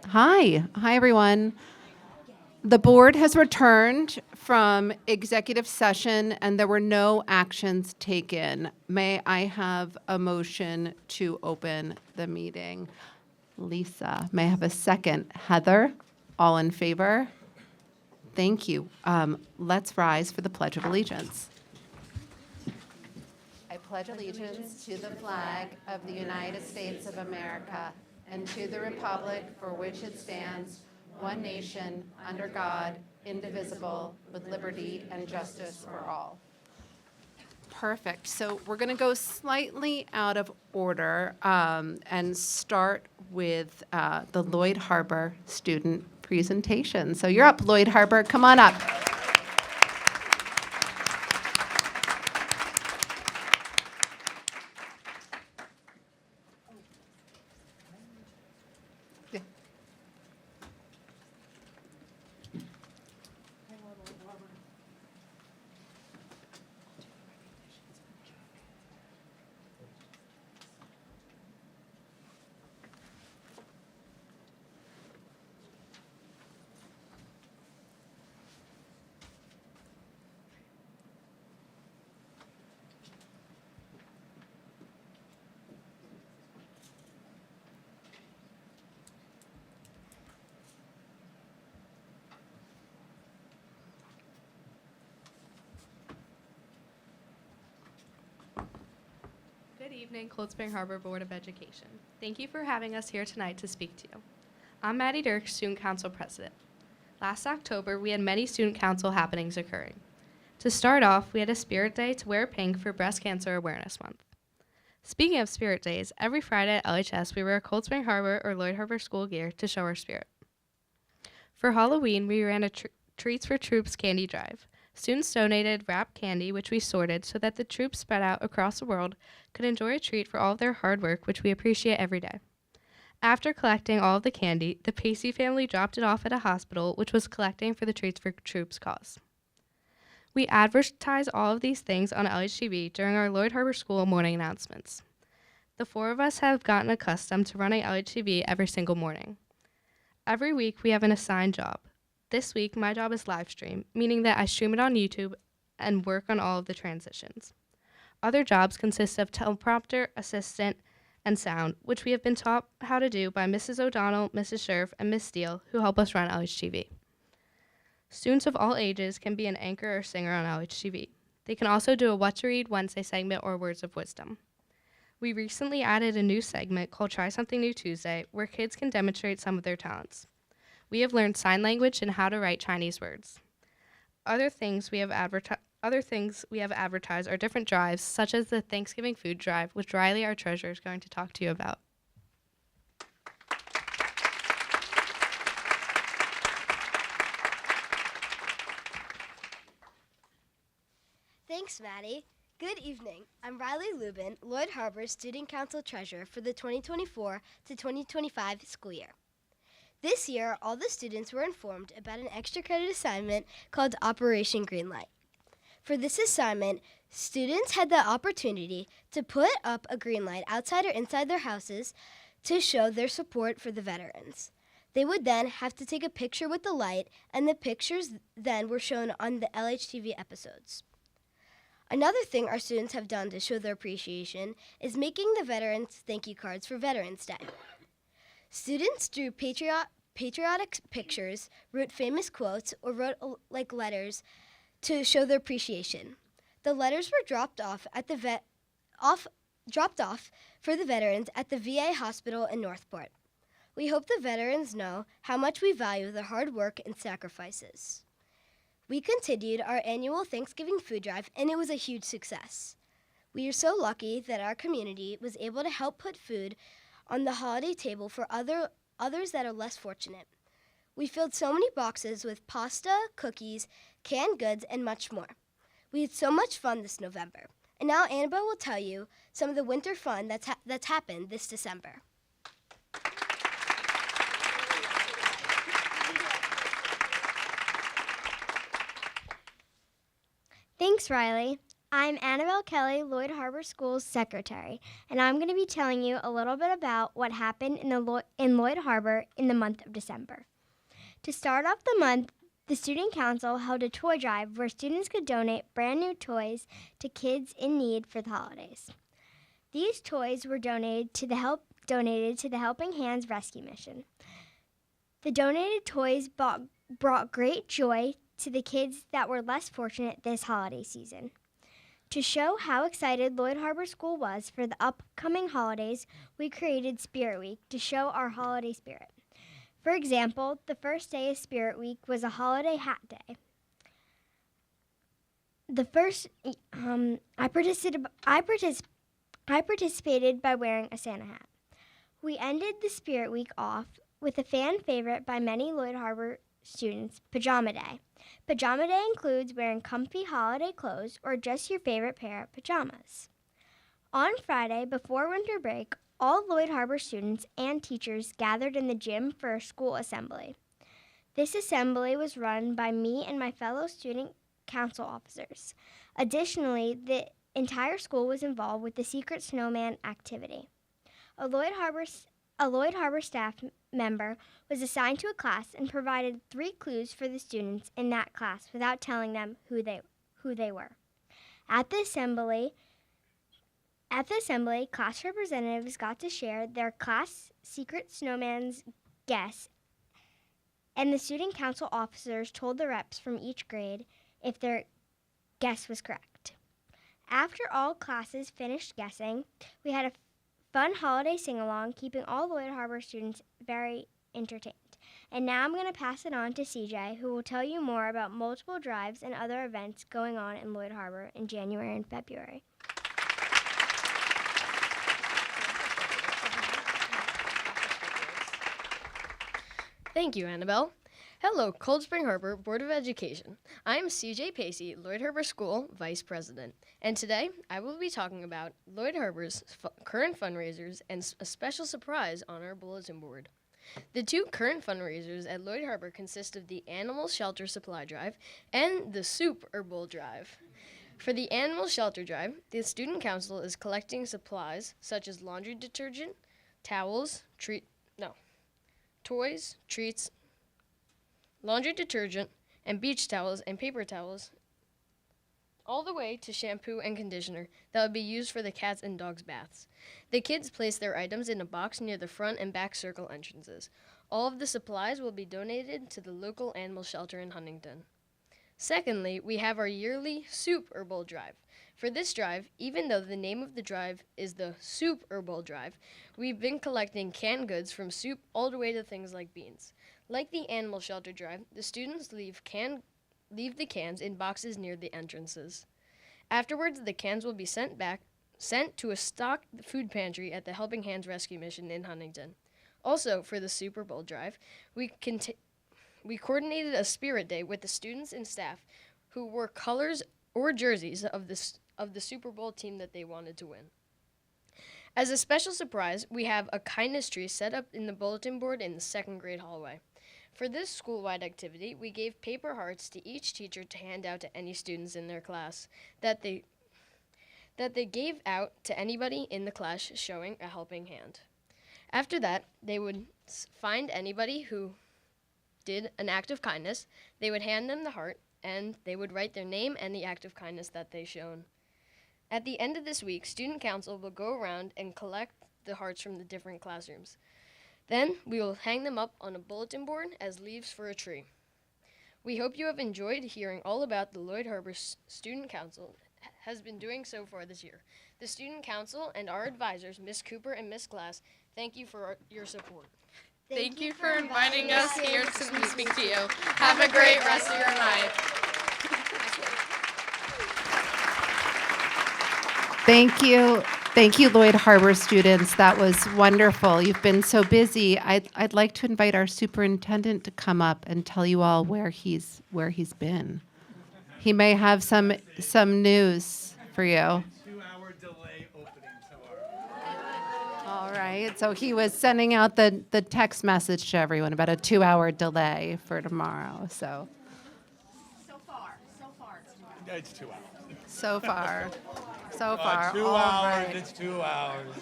Hi everyone. The board has returned from executive session and there were no actions taken. May I have a motion to open the meeting? Lisa, may I have a second? Heather, all in favor? Thank you. Let's rise for the Pledge of Allegiance. I pledge allegiance to the flag of the United States of America and to the republic for which it stands, one nation, under God, indivisible, with liberty and justice for all. Perfect. So we're going to go slightly out of order and start with the Lloyd Harbor student presentation. So you're up, Lloyd Harbor. Come on up. Good evening, Cold Spring Harbor Board of Education. Thank you for having us here tonight to speak to you. I'm Maddie Dirk, Student Council President. Last October, we had many Student Council happenings occurring. To start off, we had a Spirit Day to wear pink for Breast Cancer Awareness Month. Speaking of Spirit Days, every Friday at LHS, we wear Cold Spring Harbor or Lloyd Harbor school gear to show our spirit. For Halloween, we ran a Treats for Troops candy drive. Students donated wrapped candy, which we sorted so that the troops spread out across the world could enjoy a treat for all of their hard work, which we appreciate every day. After collecting all of the candy, the Pacey family dropped it off at a hospital, which was collecting for the Treats for Troops cause. We advertise all of these things on LHTV during our Lloyd Harbor School morning announcements. The four of us have gotten accustomed to running LHTV every single morning. Every week, we have an assigned job. This week, my job is live stream, meaning that I stream it on YouTube and work on all of the transitions. Other jobs consist of teleprompter, assistant, and sound, which we have been taught how to do by Mrs. O'Donnell, Mrs. Scherf, and Miss Steele, who help us run LHTV. Students of all ages can be an anchor or singer on LHTV. They can also do a What to Read Wednesday segment or Words of Wisdom. We recently added a new segment called Try Something New Tuesday, where kids can demonstrate some of their talents. We have learned sign language and how to write Chinese words. Other things we have advertised are different drives, such as the Thanksgiving food drive, which Riley, our treasurer, is going to talk to you about. Thanks, Maddie. Good evening. I'm Riley Lubin, Lloyd Harbor Student Council Treasurer for the 2024 to 2025 school year. This year, all the students were informed about an extra credit assignment called Operation Greenlight. For this assignment, students had the opportunity to put up a green light outside or inside their houses to show their support for the veterans. They would then have to take a picture with the light, and the pictures then were shown on the LHTV episodes. Another thing our students have done to show their appreciation is making the veterans thank you cards for Veterans Day. Students drew patriotic pictures, wrote famous quotes, or wrote letters to show their appreciation. The letters were dropped off for the veterans at the VA hospital in Northport. We hope the veterans know how much we value their hard work and sacrifices. We continued our annual Thanksgiving food drive, and it was a huge success. We are so lucky that our community was able to help put food on the holiday table for others that are less fortunate. We filled so many boxes with pasta, cookies, canned goods, and much more. We had so much fun this November. And now Annabelle will tell you some of the winter fun that's happened this December. Thanks, Riley. I'm Annabelle Kelly, Lloyd Harbor School's secretary, and I'm going to be telling you a little bit about what happened in Lloyd Harbor in the month of December. To start off the month, the Student Council held a toy drive where students could donate brand new toys to kids in need for the holidays. These toys were donated to the Helping Hands Rescue Mission. The donated toys brought great joy to the kids that were less fortunate this holiday season. To show how excited Lloyd Harbor School was for the upcoming holidays, we created Spirit Week to show our holiday spirit. For example, the first day of Spirit Week was a holiday hat day. I participated by wearing a Santa hat. We ended the Spirit Week off with a fan favorite by many Lloyd Harbor students, Pajama Day. Pajama Day includes wearing comfy holiday clothes or just your favorite pair of pajamas. On Friday, before winter break, all Lloyd Harbor students and teachers gathered in the gym for a school assembly. This assembly was run by me and my fellow student council officers. Additionally, the entire school was involved with the Secret Snowman activity. A Lloyd Harbor staff member was assigned to a class and provided 3 clues for the students in that class without telling them who they were. At the assembly, class representatives got to share their class Secret Snowman's guess, and the student council officers told the reps from each grade if their guess was correct. After all classes finished guessing, we had a fun holiday sing-along, keeping all Lloyd Harbor students very entertained. And now I'm going to pass it on to CJ, who will tell you more about multiple drives and other events going on in Lloyd Harbor in January and February. Thank you, Annabelle. Hello, Cold Spring Harbor Board of Education. I am CJ Pacey, Lloyd Harbor School Vice President, and today I will be talking about Lloyd Harbor's current fundraisers and a special surprise on our bulletin board. The 2 current fundraisers at Lloyd Harbor consist of the Animal Shelter Supply Drive and the Soup or Bowl Drive. For the Animal Shelter Drive, the Student Council is collecting supplies such as laundry detergent, towels, toys, treats, laundry detergent, and beach towels and paper towels, all the way to shampoo and conditioner that would be used for the cats' and dogs' baths. The kids place their items in a box near the front and back circle entrances. All of the supplies will be donated to the local animal shelter in Huntington. Secondly, we have our yearly Soup or Bowl Drive. For this drive, even though the name of the drive is the Soup or Bowl Drive, we've been collecting canned goods from soup all the way to things like beans. Like the Animal Shelter Drive, the students leave the cans in boxes near the entrances. Afterwards, the cans will be sent to a stocked food pantry at the Helping Hands Rescue Mission in Huntington. Also, for the Super Bowl Drive, we coordinated a Spirit Day with the students and staff who wore colors or jerseys of the Super Bowl team that they wanted to win. As a special surprise, we have a kindness tree set up in the bulletin board in the 2nd grade hallway. For this school-wide activity, we gave paper hearts to each teacher to hand out to any students in their class that they gave out to anybody in the class showing a helping hand. After that, they would find anybody who did an act of kindness, they would hand them the heart, and they would write their name and the act of kindness that they shown. At the end of this week, Student Council will go around and collect the hearts from the different classrooms. Then we will hang them up on a bulletin board as leaves for a tree. We hope you have enjoyed hearing all about the Lloyd Harbor Student Council has been doing so far this year. The Student Council and our advisors, Ms. Cooper and Ms. Glass, thank you for your support. Thank you for inviting us here to speak to you. Have a great rest of your night. Thank you. Thank you, Lloyd Harbor students. That was wonderful. You've been so busy. I'd like to invite our superintendent to come up and tell you all where he's been. He may have some news for you. 2-hour delay opening tomorrow. All right. So he was sending out the text message to everyone about a 2-hour delay for tomorrow. So It's 2 hours. So far. So far. 2 all hours. right. It's 2 hours.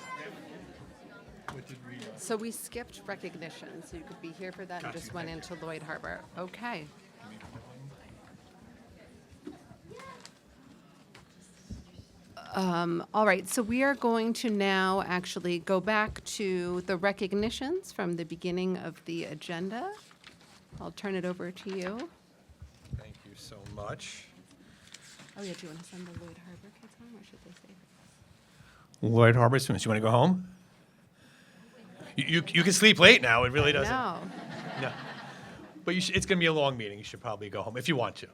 What did we? So we skipped recognition, so you could be here for that and Got just you, went thank into Lloyd Harbor. Okay. All right, so we are going to now actually go back to the recognitions from the beginning of the agenda. I'll turn it over to you. Thank you so much. Oh, yeah, do you want to send the Lloyd Harbor kids home, or should they stay? Lloyd Harbor students, you want to go home? You can sleep late now. It really doesn't. No. No. But it's going to be a long meeting. You should probably go home if you want to.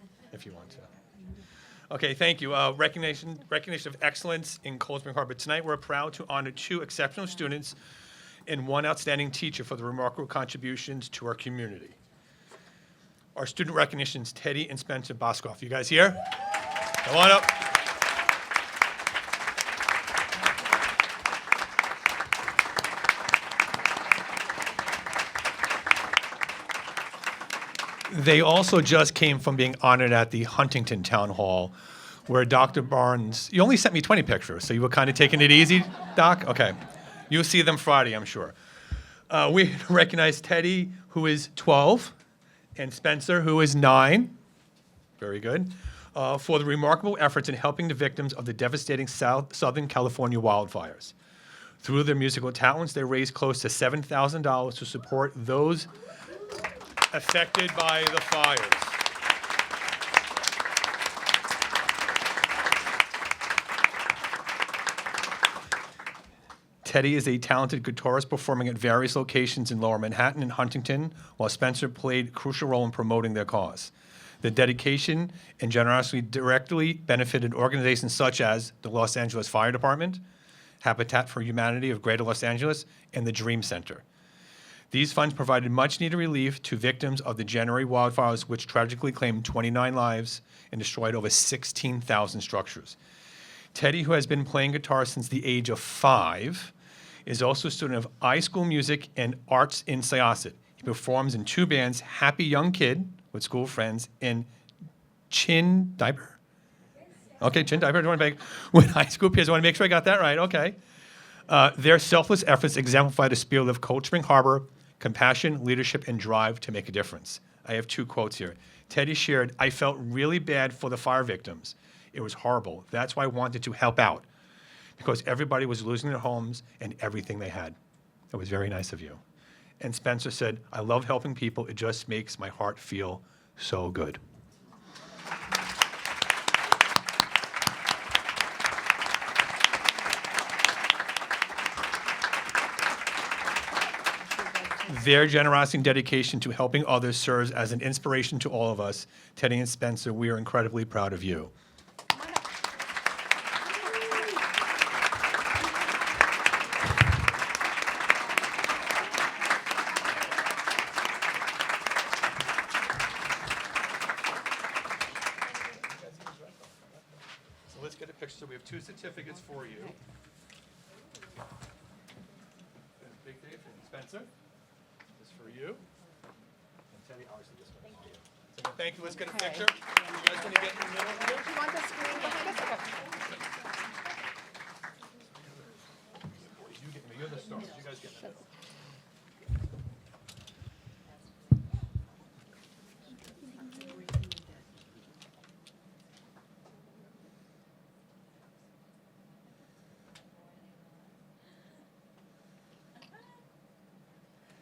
Okay, thank you. Recognition of excellence in Cold Spring Harbor. Tonight, we're proud to honor 2 exceptional students and 1 outstanding teacher for the remarkable contributions to our community. Our student recognitions, Teddy and Spencer Boskoff. You guys here? Come on up. They also just came from being honored at the Huntington Town Hall, where Dr. Barnes, you only sent me 20 pictures, so you were kind of taking it easy, Doc? Okay. You'll see them Friday, I'm sure. We recognize Teddy, who is 12, and Spencer, who is 9. Very good. For the remarkable efforts in helping the victims of the devastating Southern California wildfires. Through their musical talents, they raised close to $7,000 to support those affected by the fires. Teddy is a talented guitarist performing at various locations in Lower Manhattan and Huntington, while Spencer played a crucial role in promoting their cause. The dedication and generosity directly benefited organizations such as the Los Angeles Fire Department, Habitat for Humanity of Greater Los Angeles, and the Dream Center. These funds provided much-needed relief to victims of the January wildfires, which tragically claimed 29 lives and destroyed over 16,000 structures. Teddy, who has been playing guitar since the age of 5, is also a student of iSchool Music and Arts in Syosset. He performs in 2 bands, Happy Young Kid with school friends and Chin Diaper. Okay, Chin Diaper, with high school peers. I want to make sure I got that right. Okay. Their selfless efforts exemplify the spirit of Cold Spring Harbor, compassion, leadership, and drive to make a difference. I have 2 quotes here. Teddy shared, "I felt really bad for the fire victims. It was horrible. That's why I wanted to help out, because everybody was losing their homes and everything they had. It was very nice of you." And Spencer said, "I love helping people. It just makes my heart feel so good." Their generosity and dedication to helping others serves as an inspiration to all of us. Teddy and Spencer, we are incredibly proud of you. So let's get a picture. So we have 2 certificates for you. Big day for Spencer. For you. And Teddy, obviously this one. Thank you. So, thank you. Let's get a picture. You guys want to get in the middle here? Do you want the screen behind us? You get me. You're the stars. You guys get in the middle.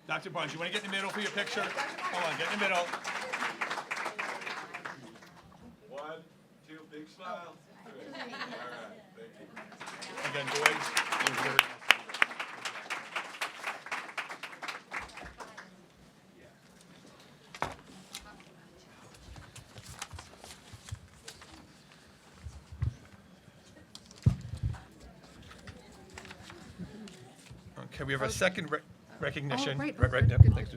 Dr. Barnes, you want to get in the middle for your picture? Hold on, get in the middle. 1, 2, big smile. All right, thank you. Again, boys, it was very nice to meet you. Okay, we have a second recognition. Oh, right. Yep, thanks.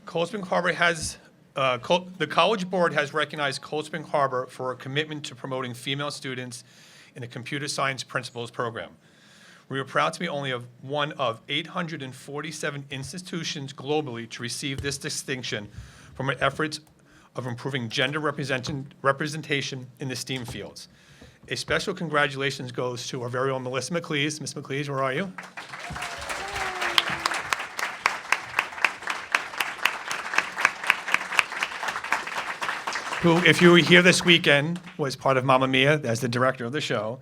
Cold Spring Harbor has, the College Board has recognized Cold Spring Harbor for a commitment to promoting female students in the Computer Science Principles Program. We are proud to be only one of 847 institutions globally to receive this distinction from our efforts of improving gender representation in the STEAM fields. A special congratulations goes to our very own Melissa McLeese. Miss McLeese, where are you? Who, if you were here this weekend, was part of Mamma Mia as the director of the show,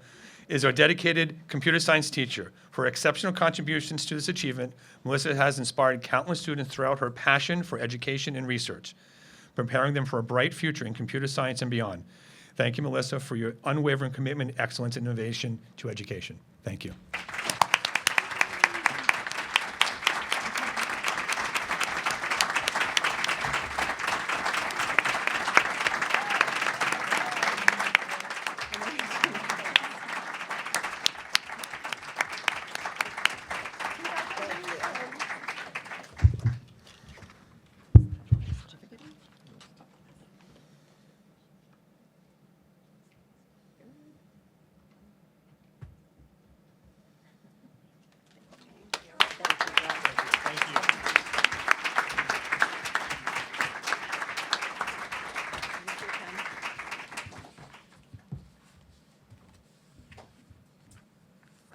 is our dedicated computer science teacher. For her exceptional contributions to this achievement, Melissa has inspired countless students throughout her passion for education and research, preparing them for a bright future in computer science and beyond. Thank you, Melissa, for your unwavering commitment, excellence, and innovation to education. Thank you.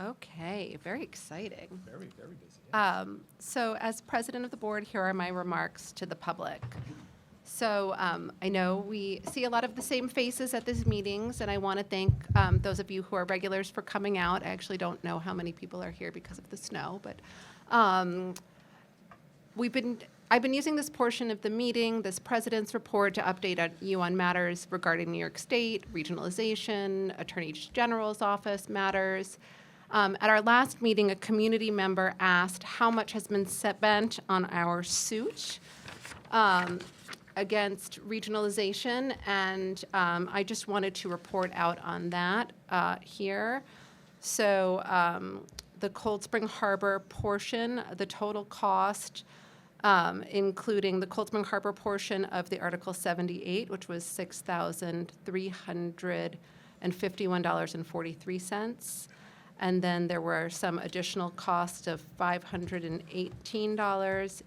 Okay, very exciting. Very, very busy. So as president of the board, here are my remarks to the public. So I know we see a lot of the same faces at these meetings, and I want to thank those of you who are regulars for coming out. I actually don't know how many people are here because of the snow, but I've been using this portion of the meeting, this president's report, to update you on matters regarding New York State, regionalization, Attorney General's office matters. At our last meeting, a community member asked how much has been spent on our suit against regionalization, and I just wanted to report out on that here. So the Cold Spring Harbor portion, the total cost, including the Cold Spring Harbor portion of the Article 78, which was $6,351.43. And then there were some additional costs of $518,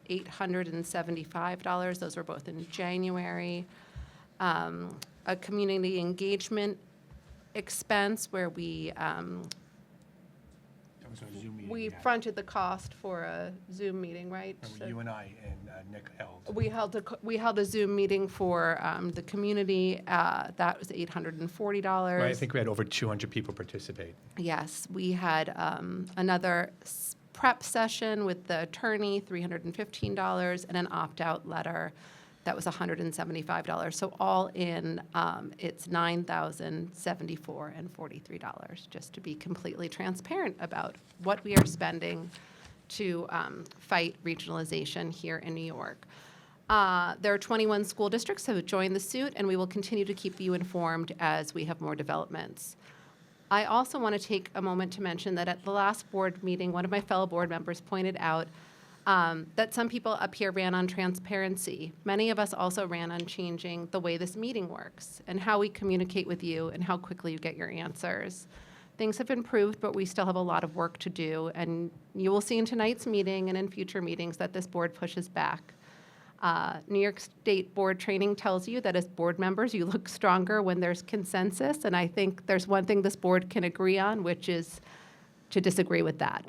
$875. Those were both in January. A community engagement expense where we fronted the cost for a Zoom meeting, right? So You and I and Nick held. we held a Zoom meeting for the community. That was $840. Right, I think we had over 200 people participate. Yes, we had another prep session with the attorney, $315, and an opt-out letter that was $175. So all in, it's $9,074.43, just to be completely transparent about what we are spending to fight regionalization here in New York. There are 21 school districts that have joined the suit, and we will continue to keep you informed as we have more developments. I also want to take a moment to mention that at the last board meeting, one of my fellow board members pointed out that some people up here ran on transparency. Many of us also ran on changing the way this meeting works and how we communicate with you and how quickly you get your answers. Things have improved, but we still have a lot of work to do, and you will see in tonight's meeting and in future meetings that this board pushes back. New York State board training tells you that as board members, you look stronger when there's consensus, and I think there's one thing this board can agree on, which is to disagree with that.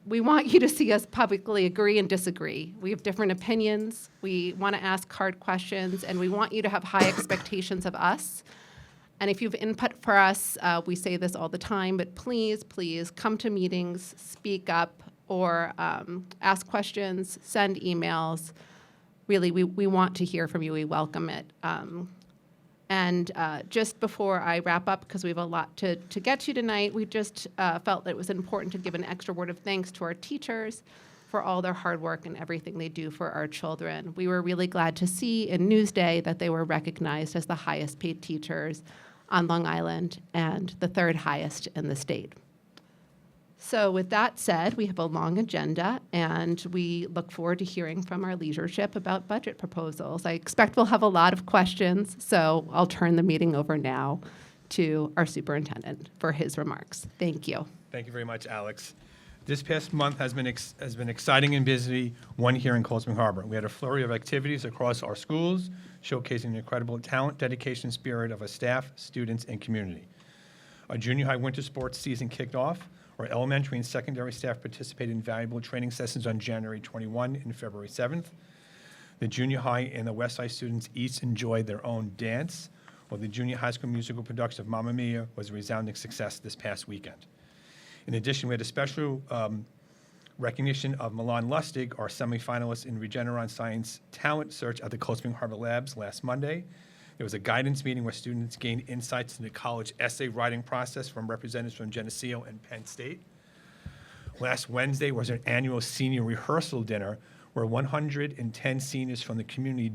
We want you to see us publicly agree and disagree. We have different opinions. We want to ask hard questions, and we want you to have high expectations of us. And if you have input for us, we say this all the time, but please, please come to meetings, speak up, or ask questions, send emails. Really, we want to hear from you. We welcome it. And just before I wrap up, because we have a lot to get to tonight, we just felt that it was important to give an extra word of thanks to our teachers for all their hard work and everything they do for our children. We were really glad to see in Newsday that they were recognized as the highest paid teachers on Long Island and the third highest in the state. So with that said, we have a long agenda, and we look forward to hearing from our leadership about budget proposals. I expect we'll have a lot of questions, so I'll turn the meeting over now to our superintendent for his remarks. Thank you. Thank you very much, Alex. This past month has been exciting and busy, one here in Cold Spring Harbor. We had a flurry of activities across our schools, showcasing the incredible talent, dedication, spirit of our staff, students, and community. Our junior high winter sports season kicked off. Our elementary and secondary staff participated in valuable training sessions on January 21 and February 7th. The junior high and the West Side students each enjoyed their own dance, while the junior high school musical production of Mamma Mia was a resounding success this past weekend. In addition, we had a special recognition of Milan Lustig, our semifinalist in Regeneron Science Talent Search at the Cold Spring Harbor Labs last Monday. There was a guidance meeting where students gained insights into the college essay writing process from representatives from Geneseo and Penn State. Last Wednesday was our annual senior rehearsal dinner where 110 seniors from the community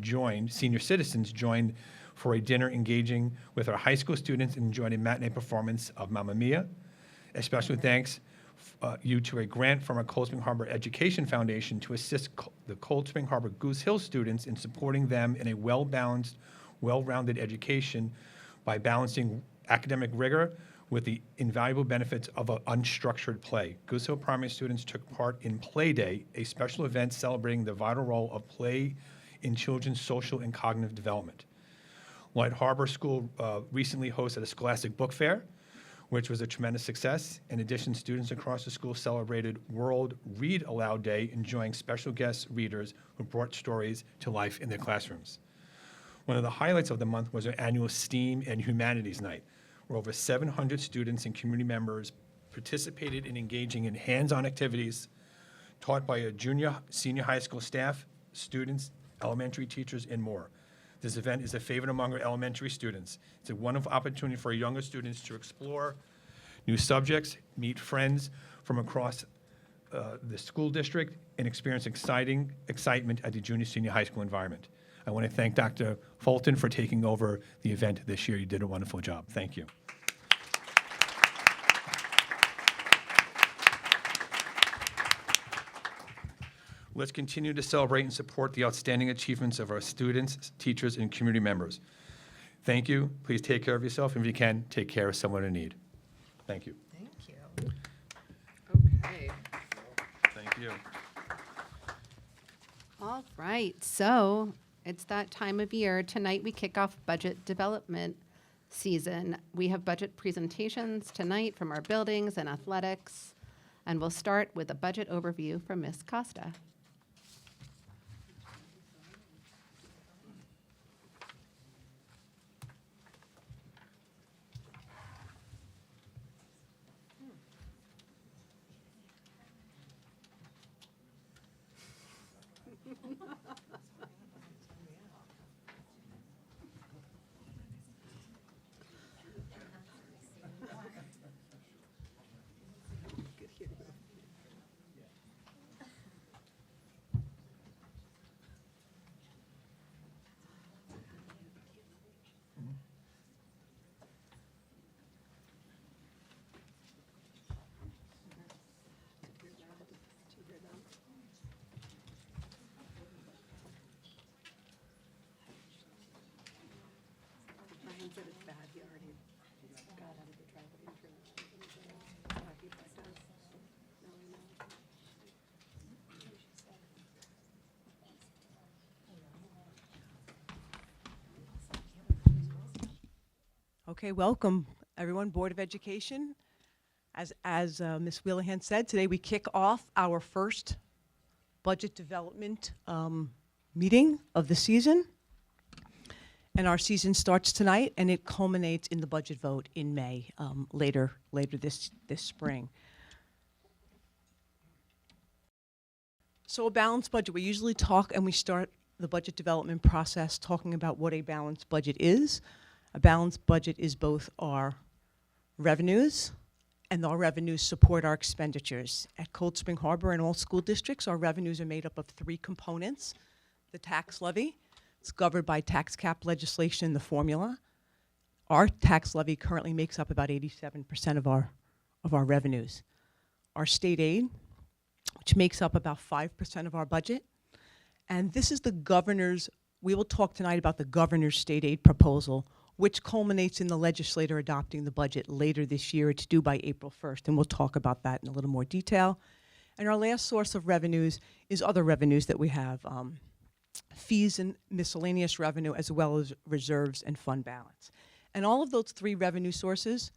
senior citizens joined for a dinner engaging with our high school students and enjoyed a matinee performance of Mamma Mia. A special thanks you to a grant from our Cold Spring Harbor Education Foundation to assist the Cold Spring Harbor Goose Hill students in supporting them in a well-balanced, well-rounded education by balancing academic rigor with the invaluable benefits of an unstructured play. Goose Hill primary students took part in Play Day, a special event celebrating the vital role of play in children's social and cognitive development. Lloyd Harbor School recently hosted a Scholastic Book Fair, which was a tremendous success. In addition, students across the school celebrated World Read Aloud Day, enjoying special guest readers who brought stories to life in their classrooms. One of the highlights of the month was our annual STEAM and Humanities Night, where over 700 students and community members participated in engaging in hands-on activities taught by a senior high school staff, students, elementary teachers, and more. This event is a favorite among our elementary students. It's a wonderful opportunity for younger students to explore new subjects, meet friends from across the school district, and experience excitement at the junior-senior high school environment. I want to thank Dr. Fulton for taking over the event this year. You did a wonderful job. Thank you. Let's continue to celebrate and support the outstanding achievements of our students, teachers, and community members. Thank you. Please take care of yourself, and if you can, take care of someone in need. Thank you. Thank you. Okay. Thank you. All right, so it's that time of year. Tonight we kick off budget development season. We have budget presentations tonight from our buildings and athletics, and we'll start with a budget overview from Ms. Costa. Okay, welcome, everyone, Board of Education. As Ms. Wheelahan said, today we kick off our first budget development meeting of the season. And our season starts tonight, and it culminates in the budget vote in May, later this spring. So a balanced budget, we usually talk and we start the budget development process talking about what a balanced budget is. A balanced budget is both our revenues, and our revenues support our expenditures. At Cold Spring Harbor and all school districts, our revenues are made up of three components. The tax levy, it's governed by tax cap legislation, the formula. Our tax levy currently makes up about 87% of our revenues. Our state aid, which makes up about 5% of our budget. And this is the governor's, we will talk tonight about the governor's state aid proposal, which culminates in the legislator adopting the budget later this year. It's due by April 1st, and we'll talk about that in a little more detail. And our last source of revenues is other revenues that we have, fees and miscellaneous revenue, as well as reserves and fund balance. And all of those three revenue sources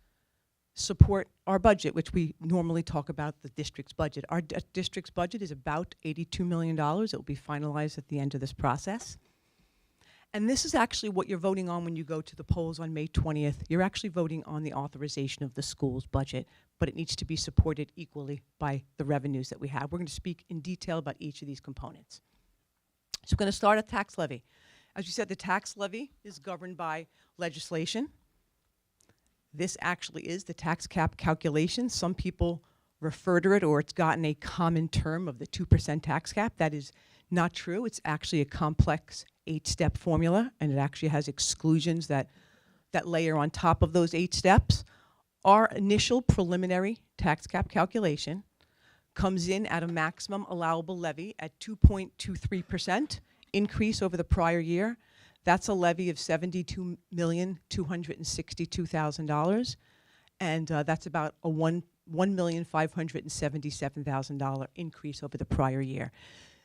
support our budget, which we normally talk about the district's budget. Our district's budget is about $82 million. It will be finalized at the end of this process. And this is actually what you're voting on when you go to the polls on May 20th. You're actually voting on the authorization of the school's budget, but it needs to be supported equally by the revenues that we have. We're going to speak in detail about each of these components. So we're going to start at tax levy. As you said, the tax levy is governed by legislation. This actually is the tax cap calculation. Some people refer to it, or it's gotten a common term of the 2% tax cap. That is not true. It's actually a complex 8-step formula, and it actually has exclusions that layer on top of those 8 steps. Our initial preliminary tax cap calculation comes in at a maximum allowable levy at 2.23% increase over the prior year. That's a levy of $72,262,000, and that's about a $1,577,000 increase over the prior year.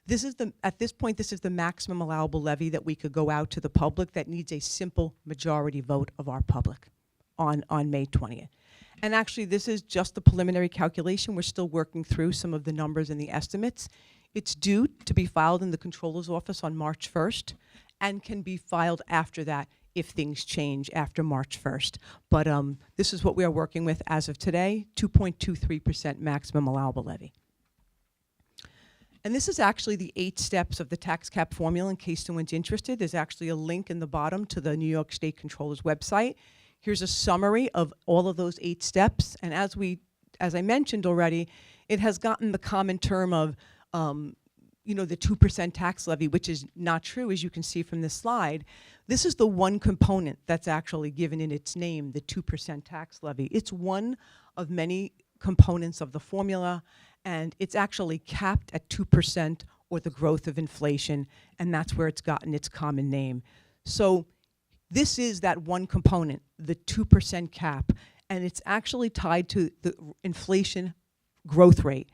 This is at this point, this is the maximum allowable levy that we could go out to the public that needs a simple majority vote of our public on May 20th. And actually, this is just the preliminary calculation. We're still working through some of the numbers and the estimates. It's due to be filed in the Comptroller's office on March 1st and can be filed after that if things change after March 1st. But this is what we are working with as of today, 2.23% maximum allowable levy. And this is actually the 8 steps of the tax cap formula. In case someone's interested, there's actually a link in the bottom to the New York State Comptroller's website. Here's a summary of all of those 8 steps. And as I mentioned already, it has gotten the common term of, the 2% tax levy, which is not true, as you can see from this slide. This is the one component that's actually given in its name, the 2% tax levy. It's one of many components of the formula, and it's actually capped at 2% or the growth of inflation, and that's where it's gotten its common name. So this is that one component, the 2% cap, and it's actually tied to the inflation growth rate.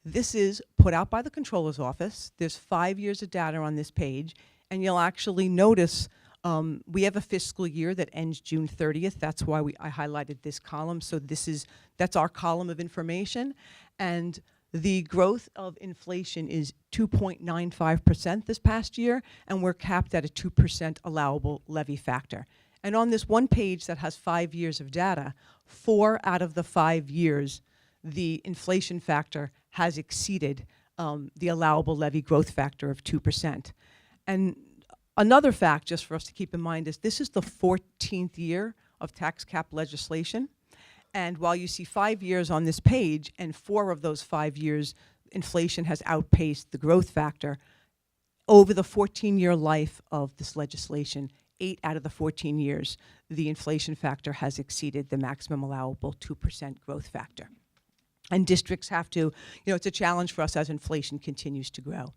This is put out by the Comptroller's office. There's 5 years of data on this page, and you'll actually notice we have a fiscal year that ends June 30th. That's why I highlighted this column. So that's our column of information. And the growth of inflation is 2.95% this past year, and we're capped at a 2% allowable levy factor. And on this one page that has 5 years of data, 4 out of the 5 years, the inflation factor has exceeded the allowable levy growth factor of 2%. And another fact, just for us to keep in mind, is this is the 14th year of tax cap legislation. And while you see 5 years on this page, and 4 of those 5 years, inflation has outpaced the growth factor, over the 14-year life of this legislation, 8 out of the 14 years, the inflation factor has exceeded the maximum allowable 2% growth factor. And districts have to, it's a challenge for us as inflation continues to grow.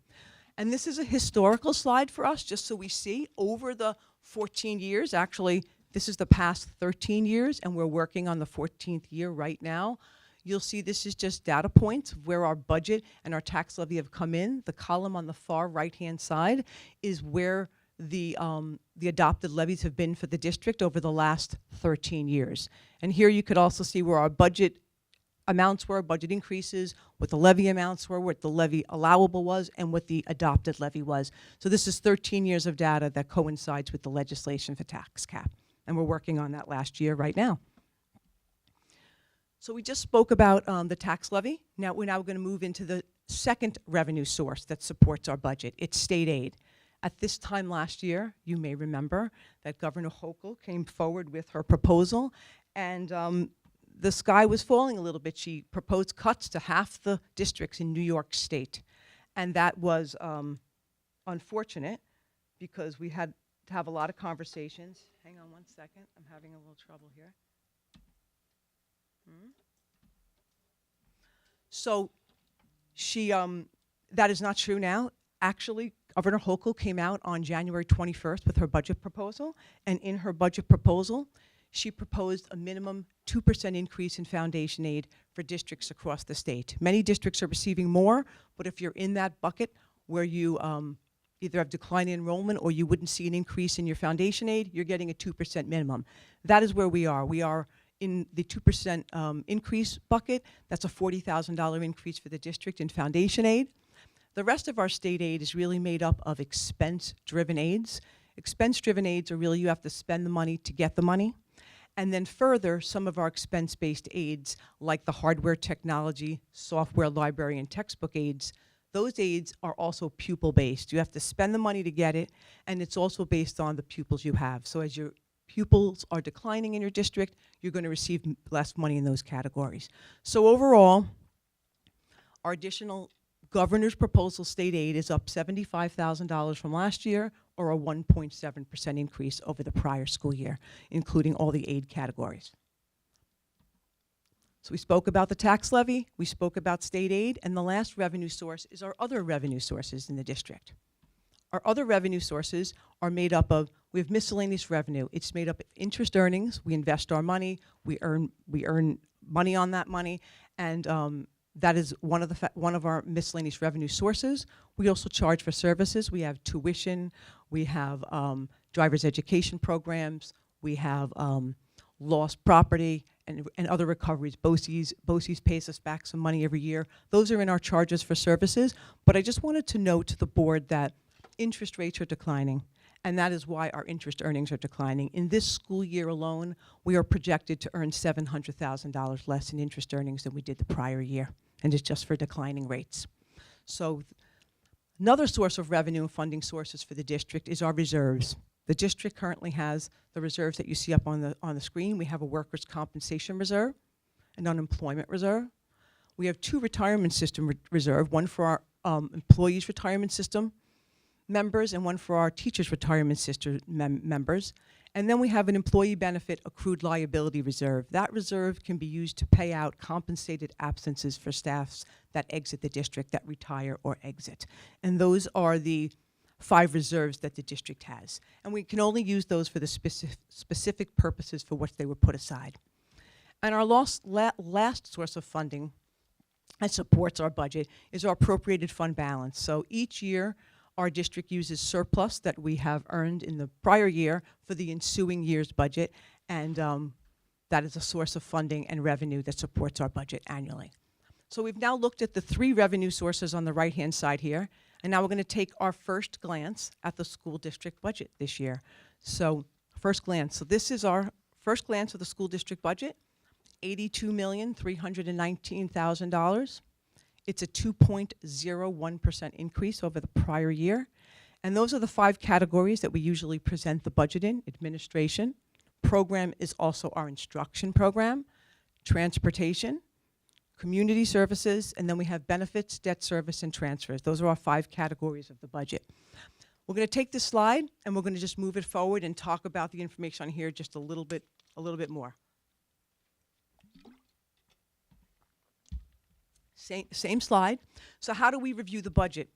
And this is a historical slide for us, just so we see over the 14 years, actually, this is the past 13 years, and we're working on the 14th year right now. You'll see this is just data points of where our budget and our tax levy have come in. The column on the far right-hand side is where the adopted levies have been for the district over the last 13 years. And here you could also see where our budget amounts were, budget increases, what the levy amounts were, what the levy allowable was, and what the adopted levy was. So this is 13 years of data that coincides with the legislation for tax cap. And we're working on that last year right now. So we just spoke about the tax levy. Now we're going to move into the second revenue source that supports our budget. It's state aid. At this time last year, you may remember that Governor Hochul came forward with her proposal, and the sky was falling a little bit. She proposed cuts to half the districts in New York State. And that was unfortunate because we had to have a lot of conversations. Hang on one second. I'm having a little trouble here. So that is not true now. Actually, Governor Hochul came out on January 21st with her budget proposal. And in her budget proposal, she proposed a minimum 2% increase in foundation aid for districts across the state. Many districts are receiving more, but if you're in that bucket where you either have declining enrollment or you wouldn't see an increase in your foundation aid, you're getting a 2% minimum. That is where we are. We are in the 2% increase bucket, that's a $40,000 increase for the district in foundation aid. The rest of our state aid is really made up of expense-driven aids. Expense-driven aids are really you have to spend the money to get the money. And then further, some of our expense-based aids, like the hardware, technology, software, library, and textbook aids, those aids are also pupil-based. You have to spend the money to get it, and it's also based on the pupils you have. So as your pupils are declining in your district, you're going to receive less money in those categories. So overall, our additional governor's proposal state aid is up $75,000 from last year, or a 1.7% increase over the prior school year, including all the aid categories. So we spoke about the tax levy, we spoke about state aid, and the last revenue source is our other revenue sources in the district. Our other revenue sources are made up of, we have miscellaneous revenue. It's made up of interest earnings. We invest our money, we earn money on that money, and that is one of our miscellaneous revenue sources. We also charge for services. We have tuition, we have driver's education programs, we have lost property and other recoveries. BOCES pays us back some money every year. Those are in our charges for services. But I just wanted to note to the board that interest rates are declining, and that is why our interest earnings are declining. In this school year alone, we are projected to earn $700,000 less in interest earnings than we did the prior year, and it's just for declining rates. So another source of revenue and funding sources for the district is our reserves. The district currently has the reserves that you see up on the screen. We have a workers' compensation reserve, an unemployment reserve. We have two retirement system reserve, one for our employees' retirement system members and one for our teachers' retirement system members. And then we have an employee benefit accrued liability reserve. That reserve can be used to pay out compensated absences for staffs that exit the district, that retire or exit. And those are the 5 reserves that the district has. And we can only use those for the specific purposes for which they were put aside. And our last source of funding that supports our budget is our appropriated fund balance. So each year, our district uses surplus that we have earned in the prior year for the ensuing year's budget, and that is a source of funding and revenue that supports our budget annually. So we've now looked at the 3 revenue sources on the right-hand side here, and now we're going to take our first glance at the school district budget this year. So first glance. So this is our first glance of the school district budget, $82,319,000. It's a 2.01% increase over the prior year. And those are the 5 categories that we usually present the budget in. Administration. Program is also our instruction program. Transportation. Community services. And then we have benefits, debt service, and transfers. Those are our 5 categories of the budget. We're going to take this slide and we're going to just move it forward and talk about the information on here just a little bit more. Same slide. So how do we review the budget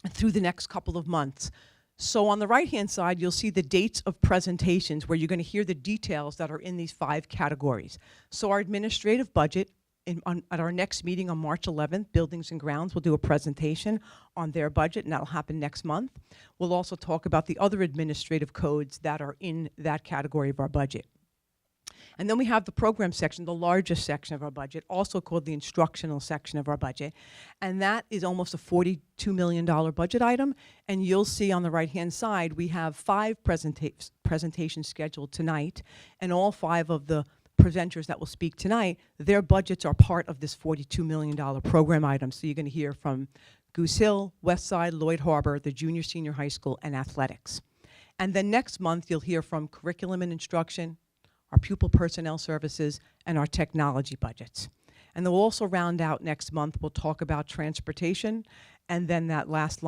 through the next couple of months? So on the right-hand side, you'll see the dates of presentations where you're going to hear the details that are in these 5 categories. So our administrative budget, at our next meeting on March 11th, Buildings and Grounds will do a presentation on their budget, and that'll happen next month. We'll also talk about the other administrative codes that are in that category of our budget. And then we have the program section, the largest section of our budget, also called the instructional section of our budget. And that is almost a $42 million budget item. And you'll see on the right-hand side, we have 5 presentations scheduled tonight. And all 5 of the presenters that will speak tonight, their budgets are part of this $42 million program item. So you're going to hear from Goose Hill, Westside, Lloyd Harbor, the junior, senior high school, and athletics. And then next month, you'll hear from curriculum and instruction, our pupil personnel services, and our technology budgets. And then we'll also round out next month, we'll talk about transportation, and then that last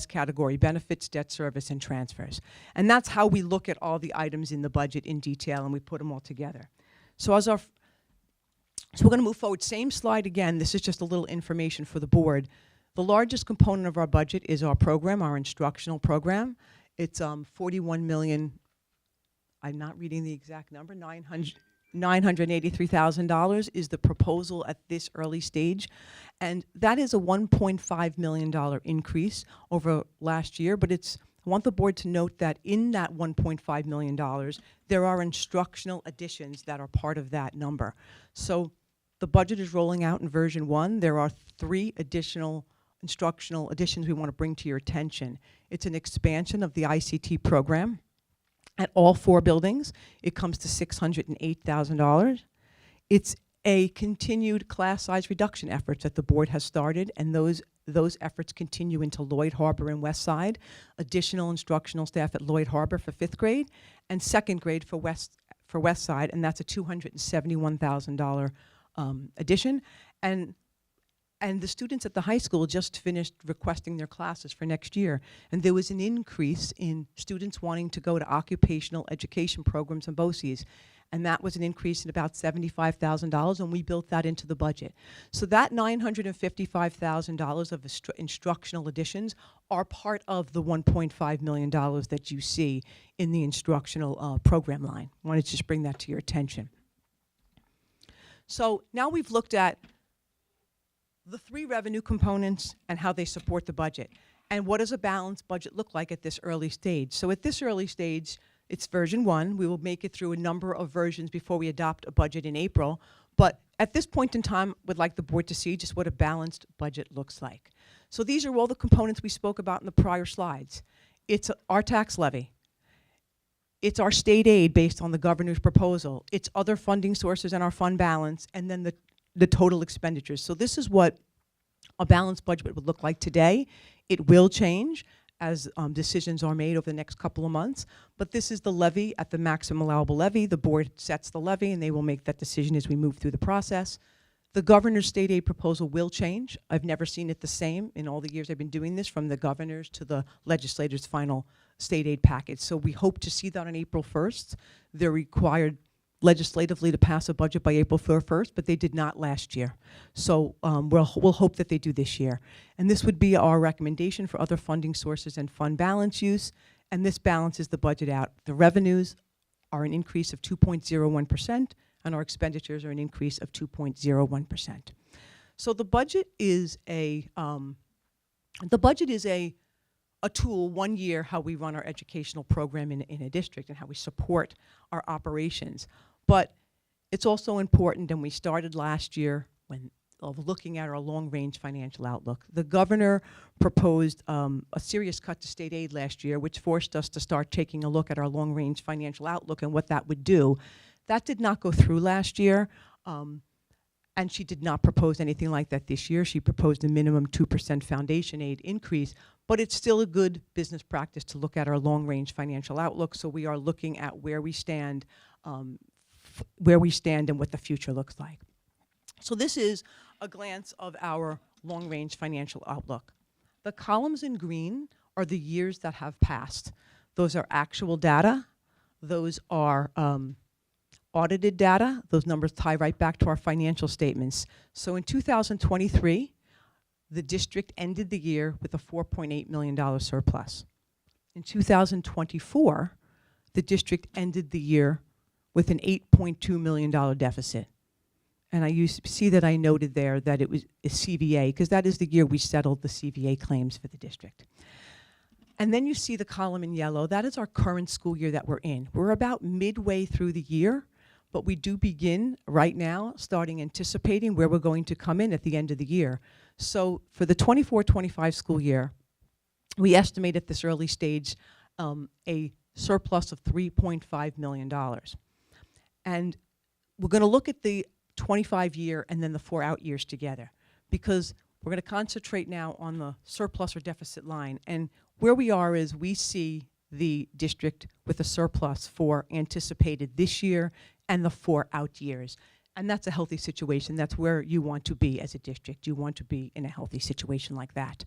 category, benefits, debt service, and transfers. And that's how we look at all the items in the budget in detail, and we put them all together. So we're going to move forward. Same slide again. This is just a little information for the board. The largest component of our budget is our program, our instructional program. It's $41 million. I'm not reading the exact number. $983,000 is the proposal at this early stage, and that is a $1.5 million increase over last year. But it's I want the board to note that in that $1.5 million, there are instructional additions that are part of that number. So the budget is rolling out in version 1. There are 3 additional instructional additions we want to bring to your attention. It's an expansion of the ICT program at all 4 buildings. It comes to $608,000. It's a continued class size reduction efforts that the board has started, and those efforts continue into Lloyd Harbor and West Side. Additional instructional staff at Lloyd Harbor for 5th grade and 2nd grade for West Side, and that's a $271,000 addition. And the students at the high school just finished requesting their classes for next year. And there was an increase in students wanting to go to occupational education programs and BOCEs. And that was an increase in about $75,000, and we built that into the budget. So that $955,000 of instructional additions are part of the $1.5 million that you see in the instructional program line. I wanted to just bring that to your attention. So now we've looked at the 3 revenue components and how they support the budget. And what does a balanced budget look like at this early stage? So at this early stage, it's version 1. We will make it through a number of versions before we adopt a budget in April. But at this point in time, we'd like the board to see just what a balanced budget looks like. So these are all the components we spoke about in the prior slides. It's our tax levy. It's our state aid based on the governor's proposal. It's other funding sources and our fund balance, and then the total expenditures. So this is what a balanced budget would look like today. It will change as decisions are made over the next couple of months, but this is the levy at the maximum allowable levy. The board sets the levy, and they will make that decision as we move through the process. The governor's state aid proposal will change. I've never seen it the same in all the years I've been doing this, from the governor's to the legislator's final state aid package. So we hope to see that on April 1st. They're required legislatively to pass a budget by April 1st, but they did not last year. So we'll hope that they do this year. And this would be our recommendation for other funding sources and fund balance use, and this balances the budget out. The revenues are an increase of 2.01%, and our expenditures are an increase of 2.01%. So the budget is a tool, 1 year, how we run our educational program in a district and how we support our operations. But it's also important, and we started last year of looking at our long-range financial outlook. The governor proposed a serious cut to state aid last year, which forced us to start taking a look at our long-range financial outlook and what that would do. That did not go through last year, and she did not propose anything like that this year. She proposed a minimum 2% foundation aid increase, but it's still a good business practice to look at our long-range financial outlook. So we are looking at where we stand and what the future looks like. So this is a glance of our long-range financial outlook. The columns in green are the years that have passed. Those are actual data. Those are audited data. Those numbers tie right back to our financial statements. So in 2023, the district ended the year with a $4.8 million surplus. In 2024, the district ended the year with an $8.2 million deficit. And you see that I noted there that it was a CVA, because that is the year we settled the CVA claims for the district. And then you see the column in yellow. That is our current school year that we're in. We're about midway through the year, but we do begin right now starting anticipating where we're going to come in at the end of the year. So for the 24-25 school year, we estimate at this early stage a surplus of $3.5 million. And we're going to look at the 25 year and then the 4 out years together, because we're going to concentrate now on the surplus or deficit line. And where we are is we see the district with a surplus for anticipated this year and the 4 out years. And that's a healthy situation. That's where you want to be as a district. You want to be in a healthy situation like that.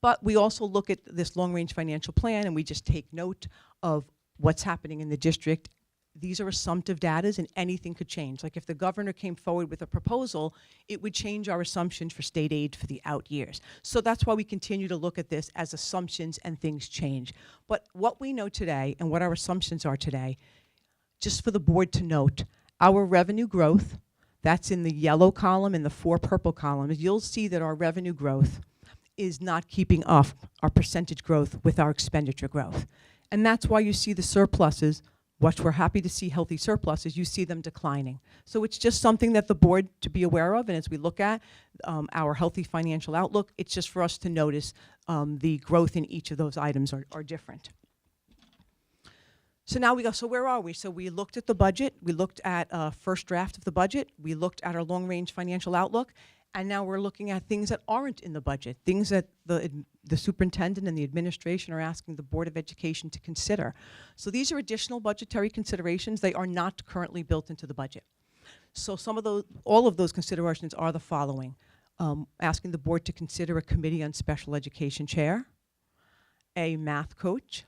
But we also look at this long-range financial plan, and we just take note of what's happening in the district. These are assumptive data, and anything could change. Like if the governor came forward with a proposal, it would change our assumptions for state aid for the out years. So that's why we continue to look at this as assumptions, and things change. But what we know today and what our assumptions are today, just for the board to note, our revenue growth, that's in the yellow column and the 4 purple columns, you'll see that our revenue growth is not keeping up our percentage growth with our expenditure growth. And that's why you see the surpluses, which we're happy to see healthy surpluses, you see them declining. So it's just something that the board to be aware of, and as we look at our healthy financial outlook, it's just for us to notice the growth in each of those items are different. So now we go, so where are we? So we looked at the budget, we looked at first draft of the budget, we looked at our long-range financial outlook, and now we're looking at things that aren't in the budget, things that the superintendent and the administration are asking the Board of Education to consider. So these are additional budgetary considerations. They are not currently built into the budget. So all of those considerations are the following. Asking the board to consider a committee on special education chair, a math coach,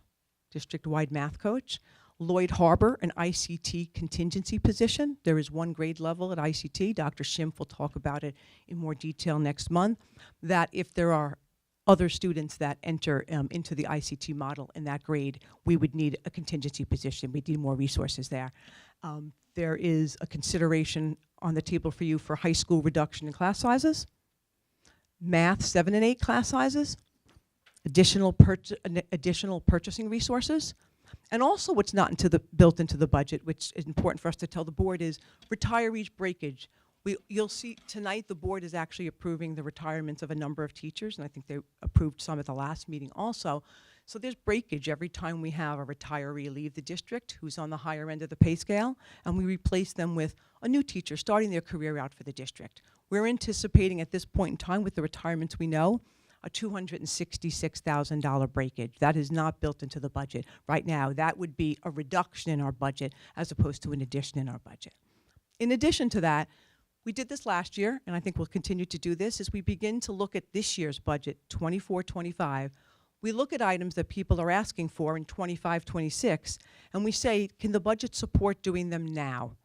district-wide math coach, Lloyd Harbor, an ICT contingency position. There is one grade level at ICT. Dr. Schimpf will talk about it in more detail next month, that if there are other students that enter into the ICT model in that grade, we would need a contingency position. We need more resources there. There is a consideration on the table for you for high school reduction in class sizes, math 7 and 8 class sizes, additional purchasing resources, and also what's not built into the budget, which is important for us to tell the board, is retirees breakage. You'll see tonight the board is actually approving the retirements of a number of teachers, and I think they approved some at the last meeting also. So there's breakage every time we have a retiree leave the district who's on the higher end of the pay scale, and we replace them with a new teacher starting their career out for the district. We're anticipating at this point in time with the retirements we know, a $266,000 breakage. That is not built into the budget. Right now, that would be a reduction in our budget as opposed to an addition in our budget. In addition to that, we did this last year, and I think we'll continue to do this, as we begin to look at this year's budget, 24-25, we look at items that people are asking for in 25-26, and we say, can the budget support doing them now?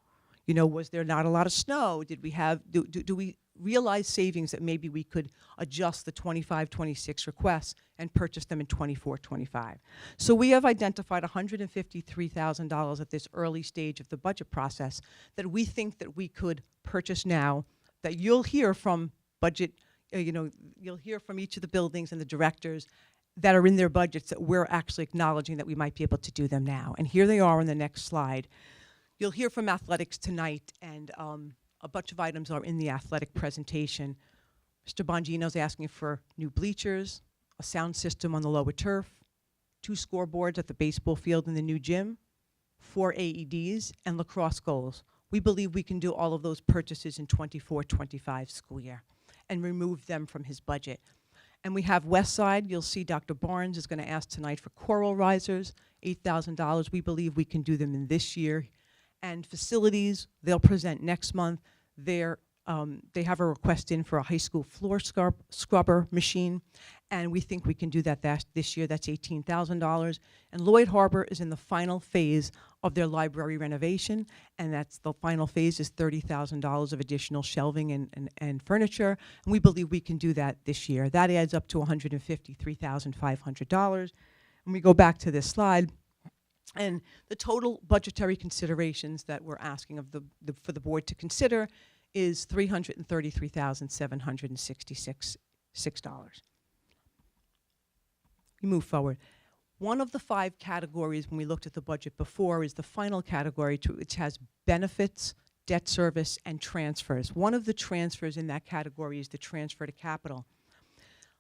You know, was there not a lot of snow? Did we have, do we realize savings that maybe we could adjust the 25-26 requests and purchase them in 24-25? So we have identified $153,000 at this early stage of the budget process that we think that we could purchase now, that you'll hear from budget, you'll hear from each of the buildings and the directors that are in their budgets that we're actually acknowledging that we might be able to do them now. And here they are on the next slide. You'll hear from athletics tonight, and a bunch of items are in the athletic presentation. Mr. Bongino's asking for new bleachers, a sound system on the lower turf, 2 scoreboards at the baseball field and the new gym, 4 AEDs, and lacrosse goals. We believe we can do all of those purchases in 24-25 school year and remove them from his budget. And we have West Side. You'll see Dr. Barnes is going to ask tonight for choral risers, $8,000. We believe we can do them in this year. And facilities, they'll present next month. They have a request in for a high school floor scrubber machine, and we think we can do that this year. That's $18,000. And Lloyd Harbor is in the final phase of their library renovation, and that's the final phase is $30,000 of additional shelving and furniture, and we believe we can do that this year. That adds up to $153,500. And we go back to this slide. And the total budgetary considerations that we're asking of for the board to consider is $333,766. We move forward. One of the 5 categories when we looked at the budget before is the final category, which has benefits, debt service, and transfers. One of the transfers in that category is the transfer to capital.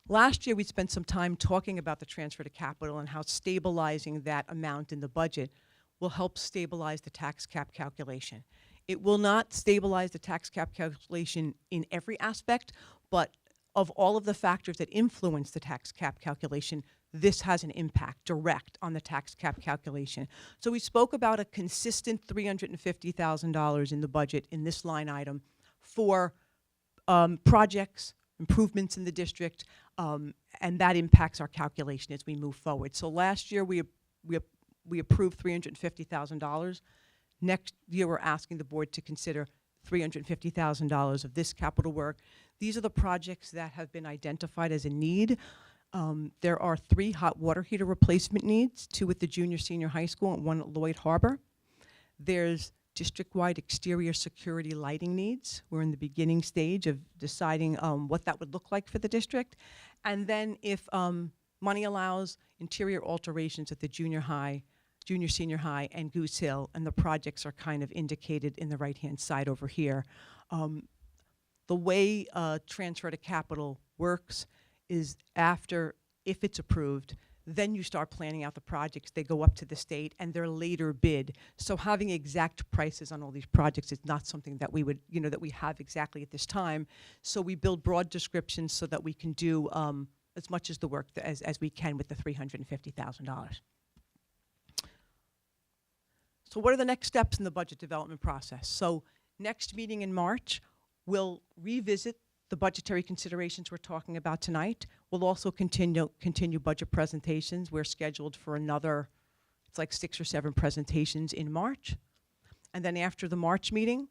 Last year, we spent some time talking about the transfer to capital and how stabilizing that amount in the budget will help stabilize the tax cap calculation. It will not stabilize the tax cap calculation in every aspect, but of all of the factors that influence the tax cap calculation, this has an impact direct on the tax cap calculation. So we spoke about a consistent $350,000 in the budget in this line item for projects, improvements in the district, and that impacts our calculation as we move forward. So last year we approved $350,000. Next year we're asking the board to consider $350,000 of this capital work. These are the projects that have been identified as a need. There are 3 hot water heater replacement needs, 2 at the junior senior high school and 1 at Lloyd Harbor. There's district-wide exterior security lighting needs. We're in the beginning stage of deciding what that would look like for the district. And then if money allows, interior alterations at the junior, senior high, and Goose Hill, and the projects are kind of indicated in the right-hand side over here. The way transfer to capital works is after, if it's approved, then you start planning out the projects. They go up to the state and they're later bid. So having exact prices on all these projects is not something that we would, that we have exactly at this time. So we build broad descriptions so that we can do as much as the work as we can with the $350,000. So what are the next steps in the budget development process? So next meeting in March, we'll revisit the budgetary considerations we're talking about tonight. We'll also continue budget presentations. We're scheduled for another, it's like 6 or 7 presentations in March. And then after the March meeting,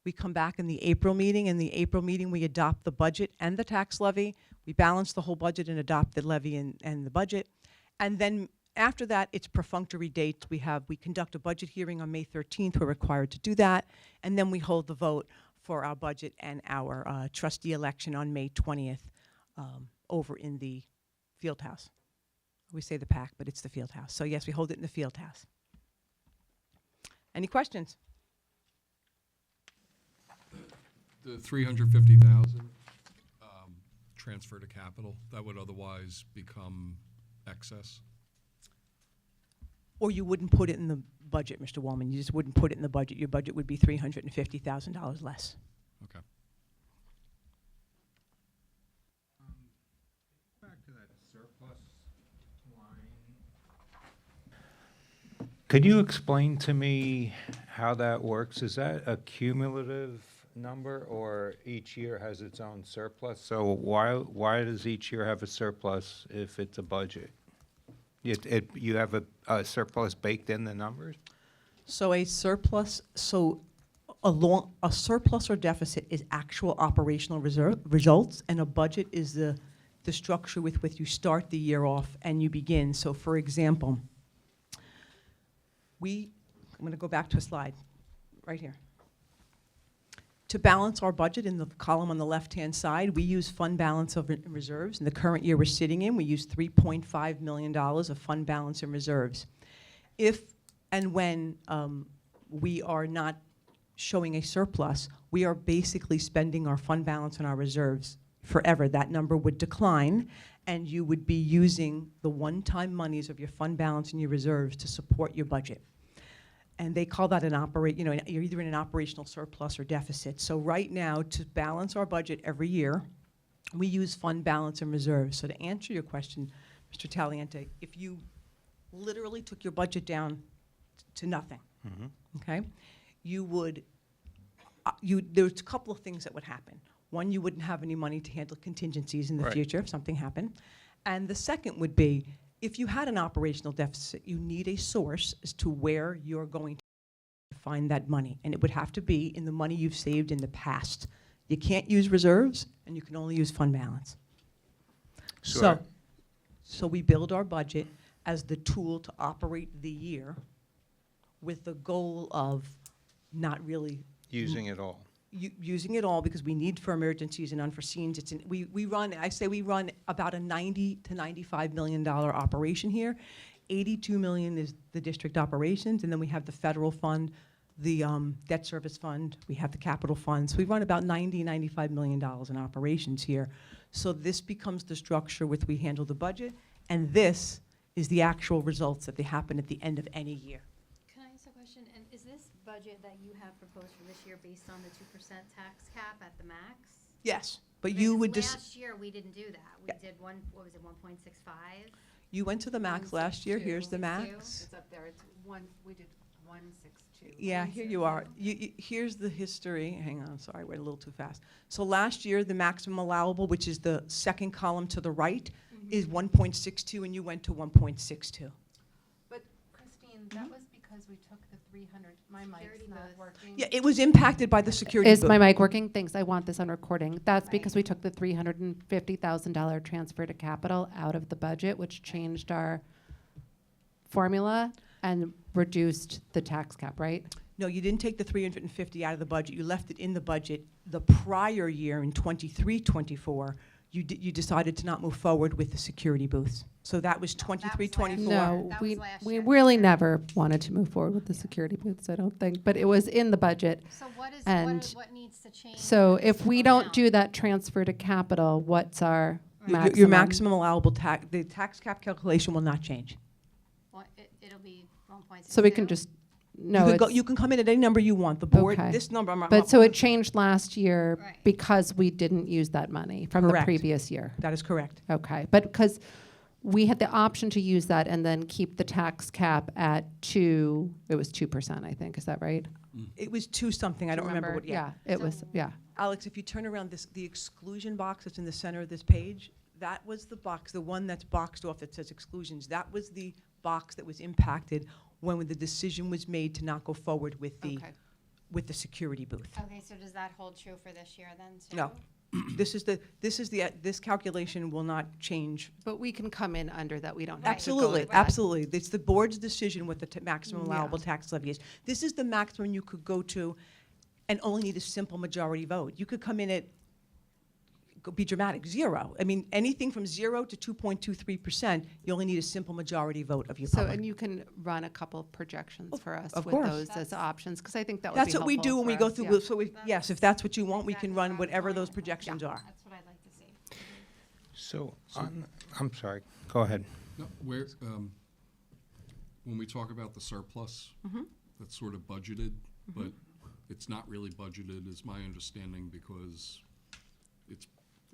we come back in the April meeting. In the April meeting, we adopt the budget and the tax levy. We balance the whole budget and adopt the levy and the budget. And then after that, it's perfunctory dates. We conduct a budget hearing on May 13th. We're required to do that. And then we hold the vote for our budget and our trustee election on May 20th over in the field house. We say the PAC, but it's the field house. So yes, we hold it in the field house. Any questions? The 350,000 transfer to capital, that would otherwise become excess? Or you wouldn't put it in the budget, Mr. Wallman. You just wouldn't put it in the budget. Your budget would be $350,000 less. Okay. Back to that surplus line. Could you explain to me how that works? Is that a cumulative number, or each year has its own surplus? So why does each year have a surplus if it's a budget? You have a surplus baked in the numbers? So a surplus, a surplus or deficit is actual operational results, and a budget is the structure with which you start the year off and you begin. So for example, I'm going to go back to a slide right here. To balance our budget in the column on the left-hand side, we use fund balance of reserves. In the current year we're sitting in, we use $3.5 million of fund balance and reserves. If and when we are not showing a surplus, we are basically spending our fund balance and our reserves forever. That number would decline, and you would be using the one-time monies of your fund balance and your reserves to support your budget. And they call that you're either in an operational surplus or deficit. So right now, to balance our budget every year, we use fund balance and reserves. So to answer your question, Mr. Taliente, if you literally took your budget down to nothing, okay, there's a couple of things that would happen. One, you wouldn't have any money to handle contingencies in the future if something happened. And the second would be, if you had an operational deficit, you need a source as to where you're going to find that money. And it would have to be in the money you've saved in the past. You can't use reserves, and you can only use fund balance. Sure. So we build our budget as the tool to operate the year with the goal of not really Using it all? using it all, because we need for emergencies and unforeseens. We run about a $90 to $95 million operation here. $82 million is the district operations, and then we have the federal fund, the debt service fund, we have the capital fund. So we run about $90, $95 million in operations here. So this becomes the structure with we handle the budget, and this is the actual results that they happen at the end of any year. Can I ask a question? And is this budget that you have proposed for this year based on the 2% tax cap at the max? Yes, but Because you would just, last year, we didn't do that. We Yeah. did what was it, 1.65? you went to the max last year, here's the 1.62. max. It's up there, we did 162. Yeah, here you are. Here's the history. Hang on, sorry, I went a little too fast. So last year, the maximum allowable, which is the second column to the right, is 1.62, and you went to 1.62. But Christine, that was because we took the 300, my mic's Security not booth. working. Yeah, it was impacted by the security Is booth. my mic working? Thanks, I want this on recording. That's because we took the $350,000 transfer to capital out of the budget, which changed our formula and reduced the tax cap, right? No, you didn't take the 350 out of the budget. You left it in the budget. The prior year, in 23-24, you decided to not move forward with the security booths. So that was 23-24. No. No, That we, was last we year. really never wanted to move forward with the security booths, I don't think, but it was in the budget. So what is, And what needs to change? So for this if to we go don't down? do that transfer to capital, what's our maximum? Your maximum allowable tax, the tax cap calculation will not change. What, it'll be 1.62? So we can just, no, You can come in at any number you want. The board, Okay. this number, but so it changed last year Right. because we didn't use that money from the Correct. previous year. that is correct. Okay, but because we had the option to use that and then keep the tax cap at it was 2%, I think, is that right? It was two something, I don't remember what, Yeah, it was, yeah. Alex, if you turn around the exclusion box that's in the center of this page, that was the box, the one that's boxed off that says exclusions. That was the box that was impacted when the decision was made to not go forward with the Okay. with the security booth. Okay, so does that hold true for this year then, too? No. This calculation will not change. But we can come in under that, we don't have to go Absolutely, to that. absolutely. It's the board's decision what the maximum Yeah. allowable tax levy is. This is the maximum you could go to and only need a simple majority vote. You could come in at, be dramatic, 0. I mean, anything from 0 to 2.23%, you only need a simple majority vote of your So, public. and you can run a couple of projections for us of with course. those as options, because I think that would be That's helpful what we do when we for go us, through, yeah. so yes, if that's what you want, we can Exactly run what I'm whatever going those for. projections are. That's what I'd like to see. So, I'm sorry, go ahead. No, when we talk about the surplus, that's sort of budgeted, but it's not really budgeted, is my understanding, because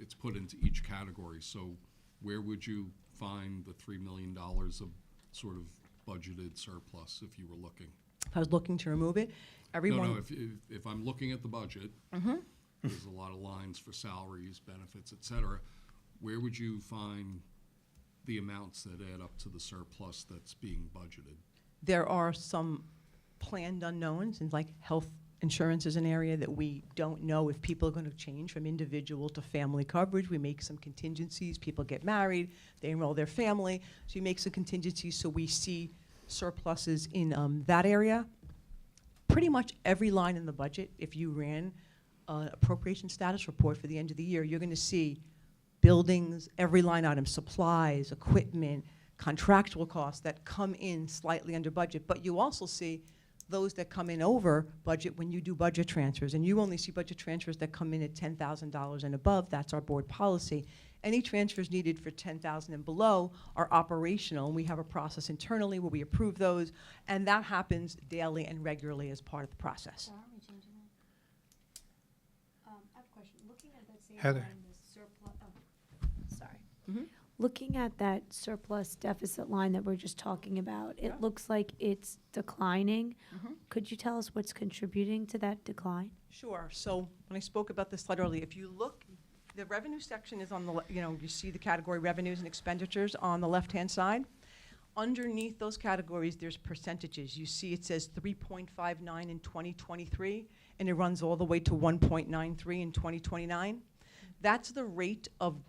it's put into each category. So where would you find the $3 million of sort of budgeted surplus if you were looking? If I was looking to remove it, everyone. No, if I'm looking at the budget, there's a lot of lines for salaries, benefits, et cetera. Where would you find the amounts that add up to the surplus that's being budgeted? There are some planned unknowns, and like health insurance is an area that we don't know if people are going to change from individual to family coverage. We make some contingencies. People get married, they enroll their family, so you make some contingencies. So we see surpluses in that area. Pretty much every line in the budget, if you ran an appropriation status report for the end of the year, you're going to see buildings, every line item, supplies, equipment, contractual costs that come in slightly under budget. But you also see those that come in over budget when you do budget transfers. And you only see budget transfers that come in at $10,000 and above. That's our board policy. Any transfers needed for $10,000 and below are operational. And we have a process internally where we approve those. And that happens daily and regularly as part of the process. So aren't we changing that? I have a question. Looking at that same Heather. line, the surplus, sorry. Mhm. Looking at that surplus deficit line that we're just talking about, Yeah. it looks like it's declining. Mhm. Could you tell us what's contributing to that decline? Sure. So when I spoke about this slide earlier, if you look, the revenue section is on the, you see the category revenues and expenditures on the left-hand side. Underneath those categories, there's percentages. You see it says 3.59 in 2023, and it runs all the way to 1.93 in 2029. That's the rate of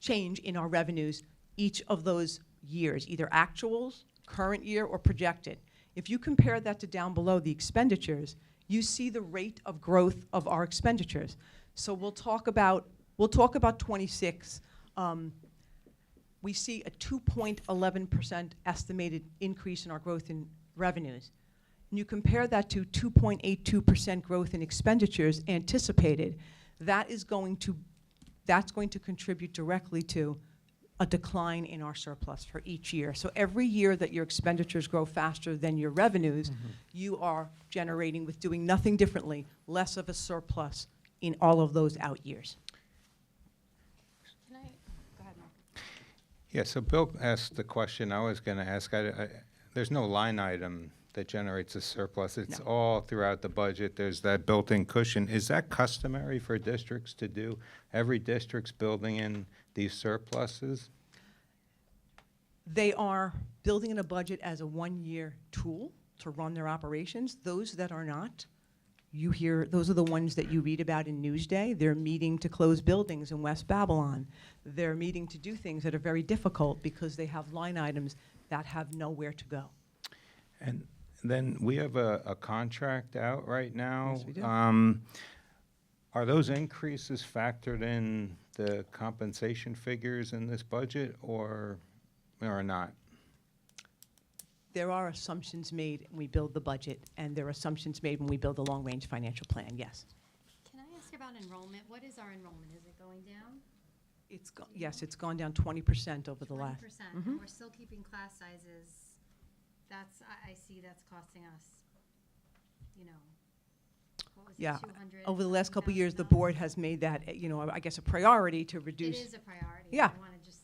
change in our revenues each of those years, either actuals, current year, or projected. If you compare that to down below the expenditures, you see the rate of growth of our expenditures. So we'll talk about 26. We see a 2.11% estimated increase in our growth in revenues. And you compare that to 2.82% growth in expenditures anticipated, that's going to contribute directly to a decline in our surplus for each year. So every year that your expenditures grow faster than your revenues, you are generating, with doing nothing differently, less of a surplus in all of those out years. Can I, go ahead, Mark. Yeah, so Bill asked the question I was going to ask. There's no line item that generates a surplus. It's No. all throughout the budget. There's that built-in cushion. Is that customary for districts to do? Every district's building in these surpluses? They are building in a budget as a one-year tool to run their operations. Those that are not, those are the ones that you read about in Newsday. They're meeting to close buildings in West Babylon. They're meeting to do things that are very difficult because they have line items that have nowhere to go. And then we have a contract out right now. Yes, we do. Are those increases factored in the compensation figures in this budget or not? There are assumptions made when we build the budget, and there are assumptions made when we build a long-range financial plan, yes. Can I ask about enrollment? What is our enrollment? Is it going down? Yes, it's gone down 20% over the last. 20%, Mhm. and we're still keeping class sizes. I see that's costing us, what was it, Yeah, 200? over the last couple of years, the $1,000? board has made that, I guess, a priority to It reduce. is a priority. Yeah. I want to just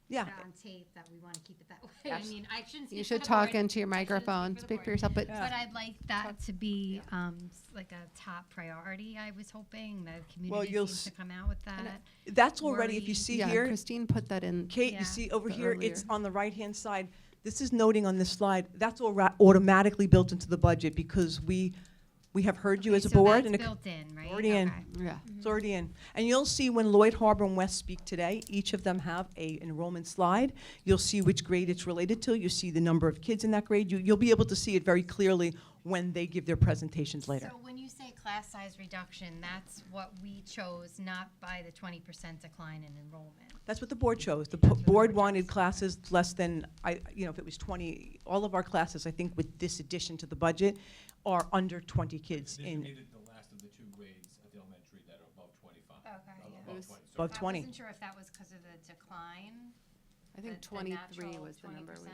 Yeah, put it on tape that we want to keep it that way. I Abs- mean, I shouldn't speak You for should the talk board. into your I shouldn't microphone, the speak for board. yourself, but Yeah. But I'd like that to be like a top priority, I was hoping. The community you'll seems to s- come out with that. that's already, if you Worry. see yeah, here, Christine put that in. Kate, Yeah. you see over The here, it's earlier. on the right-hand side. This is noting on this slide, that's automatically built into the budget because we have heard you as a So board. that's and built in, right? already in. Okay. Yeah. It's already in. And you'll see when Lloyd Harbor and West speak today, each of them have a enrollment slide. You'll see which grade it's related to. You see the number of kids in that grade. You'll be able to see it very clearly when they give their presentations later. So when you say class size reduction, that's what we chose, not by the 20% decline in enrollment. That's what the board chose. The That's what the board board wanted chose. classes less than, if it was 20, all of our classes, I think with this addition to the budget, are under 20 kids in, the last of the two grades at the elementary that are above 25. Okay, yeah. Above 20. above 20. I wasn't sure if that was because of the decline. I think the 23 natural was the number. 20%.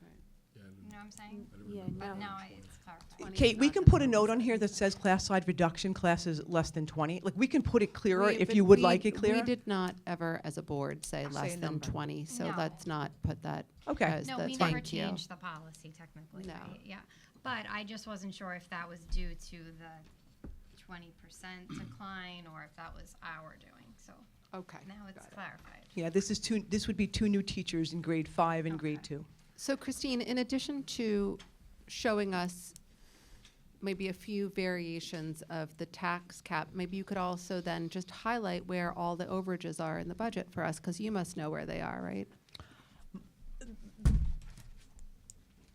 Yeah, I You didn't- know what I'm saying? I didn't Yeah, remember no. But it now was 20. it's clarified. 20 Kate, is we not can the put a number. note on here that says class size reduction, classes less than 20. Like, we can put it clearer We- if but you would we- like it clearer. We did not ever, as a board, say Say a less than number. 20, so No. let's not put that Okay. as No, the we never thank you. changed the policy technically, No. right? Yeah. But I just wasn't sure if that was due to the 20% decline or if that was our doing. So Okay. now it's got it. clarified. Yeah, this would be 2 new teachers in grade 5 and grade Okay. 2. So Christine, in addition to showing us maybe a few variations of the tax cap, maybe you could also then just highlight where all the overages are in the budget for us, because you must know where they are, right?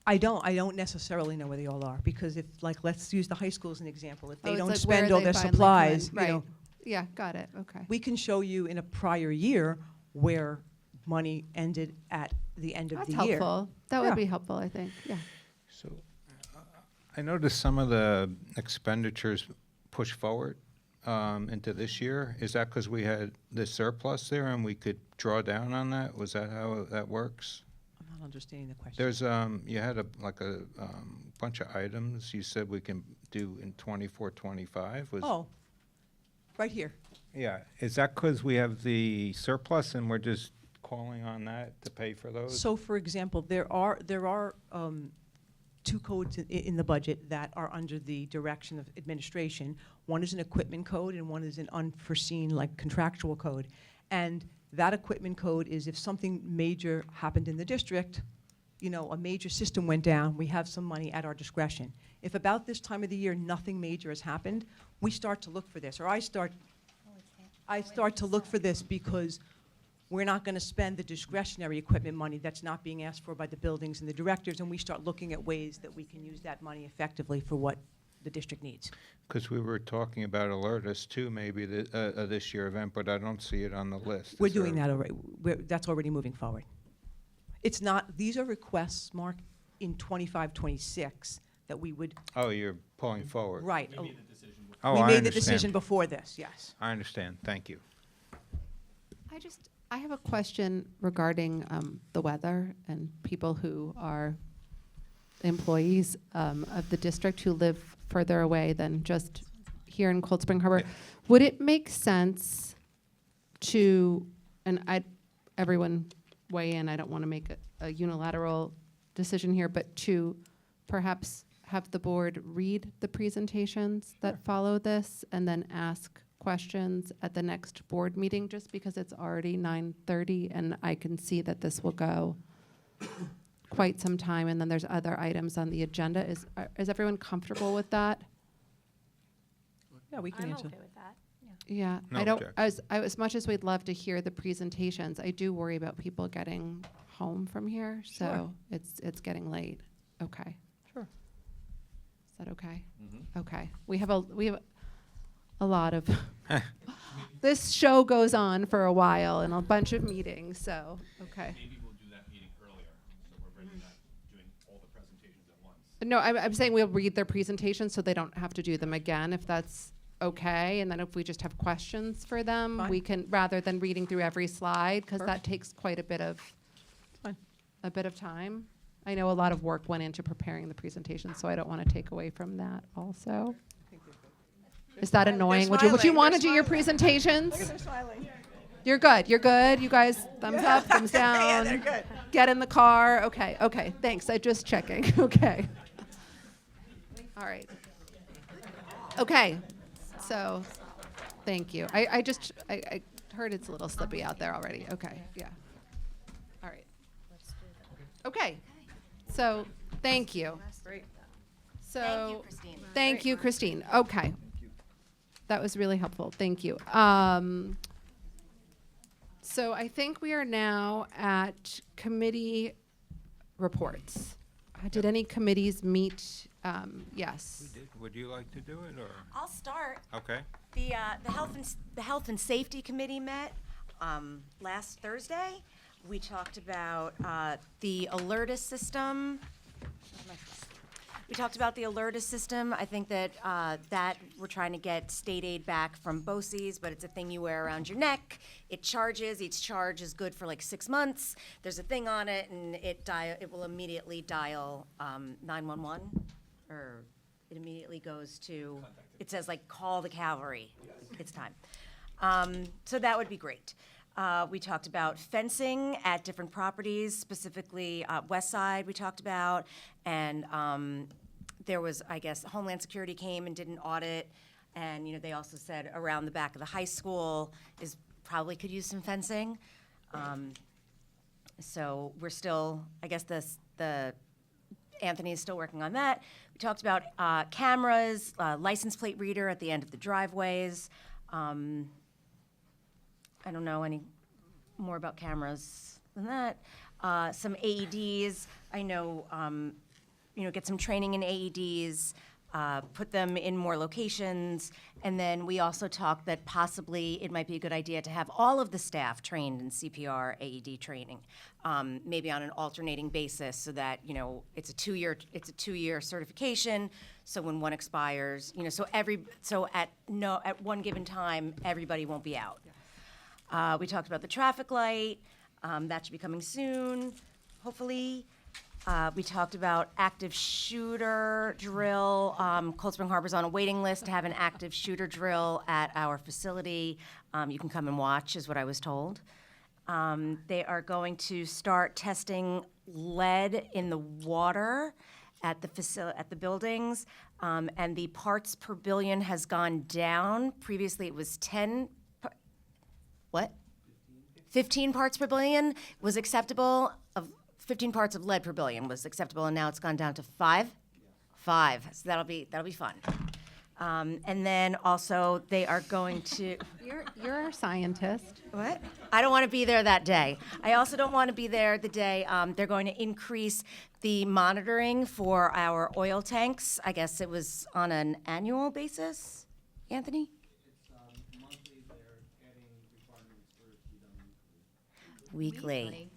I don't necessarily know where they all are, because if, like, let's use the high school as an example. If Oh, they it's don't like spend where all they their finally come in. supplies, Right. Yeah, got it, okay. we can show you in a prior year where money ended at the end of That's the year. helpful. That Yeah. would be helpful, I think, yeah. So I noticed some of the expenditures push forward into this year. Is that because we had the surplus there and we could draw down on that? Was that how that works? I'm not understanding the question. There's, you had a bunch of items you said we can do in 24, 25. Oh, right here. Yeah, is that because we have the surplus and we're just calling on that to pay for those? So, for example, there are 2 codes in the budget that are under the direction of administration. One is an equipment code and one is an unforeseen, like, contractual code. And that equipment code is if something major happened in the district, a major system went down, we have some money at our discretion. If about this time of the year nothing major has happened, we start to look for this, or I start to look for this because we're not going to spend the discretionary equipment money that's not being asked for by the buildings and the directors, and we start looking at ways that we can use that money effectively for what the district needs. Because we were talking about Alertus too, maybe this year event, but I don't see it on the list. We're Is there- doing that already. That's already moving forward. It's not, these are requests, Mark, in 25, 26 that we would, Oh, you're pulling forward. right. Oh, We I made the decision understand. before this, yes. I understand, thank you. I have a question regarding the weather and people who are employees of the district who live further away than just here in Cold Spring Harbor. Yeah. Would it make sense to, and everyone weigh in, I don't want to make a unilateral decision here, but to perhaps have the board read the presentations that follow this and then ask questions at the next board meeting, just because it's already 9:30 and I can see that this will go quite some time, and then there's other items on the agenda. Is everyone comfortable with that? Yeah, we can I'm answer. okay with that. Yeah, No I don't, objection. as much as we'd love to hear the presentations, I do worry about people getting home from here, so Sure. it's getting late. Okay. Sure. Is that okay? Okay. We have a lot of this show goes on for a while and a bunch of meetings, so okay. Maybe we'll do that meeting earlier, so we're ready, not doing all the presentations at once. No, I'm saying we'll read their presentations so they don't have to do them again, if that's okay. And then if we just have questions for them, Fine. we can, rather than reading through every slide, because that Perfect. takes quite a bit of Fine. time. I know a lot of work went into preparing the presentation, so I don't want to take away from that also. Is that annoying? Would you want to do your presentations? smiling. You're good. You're good. You guys, thumbs up, thumbs down. Yeah, they're good. Get in the car. Okay. Okay. Thanks. I just checking. Okay. All right. Okay. So, thank you. I heard it's a little slippy out there already. Okay. Yeah. All right. Okay. So, thank you. Great. So, Christine. thank you, Christine. Okay. That was really helpful. Thank you. So I think we are now at committee reports. Did any committees meet? Yes. We did. Would you like to do it, or? I'll start. Okay. The health and safety committee met last Thursday. We talked about the Alertus system. We talked about the Alertus system. I think that that we're trying to get state aid back from BOCES, but it's a thing you wear around your neck. It charges. Each charge is good for like 6 months. There's a thing on it, and it will immediately dial 911, or it immediately goes to. It says like call the cavalry. It's time. So that would be great. We talked about fencing at different properties, specifically West Side we talked about, and there was, I guess, Homeland Security came and did an audit, and they also said around the back of the high school is probably could use some fencing. So we're still, I guess the Anthony is still working on that. We talked about cameras, license plate reader at the end of the driveways. I don't know any more about cameras than that. Some AEDs. I know, get some training in AEDs, put them in more locations. And then we also talked that possibly it might be a good idea to have all of the staff trained in CPR AED training, maybe on an alternating basis, so that it's a 2-year certification. So when one expires, so at one given time, everybody won't be out. We talked about the traffic light. That should be coming soon, hopefully. We talked about active shooter drill. Cold Spring Harbor's on a waiting list to have an active shooter drill at our facility. You can come and watch, is what I was told. They are going to start testing lead in the water at the buildings, and the parts per billion has gone down. Previously, it was 15 parts per billion was acceptable. 15 parts of lead per billion was acceptable, and now it's gone down to 5. 5. So that'll be fun. And then also they are going to. You're our scientist. What? I don't want to be there that day. I also don't want to be there the day they're going to increase the monitoring for our oil tanks. I guess it was on an annual basis, Anthony? Monthly, they're adding requirements for it to be done Weekly.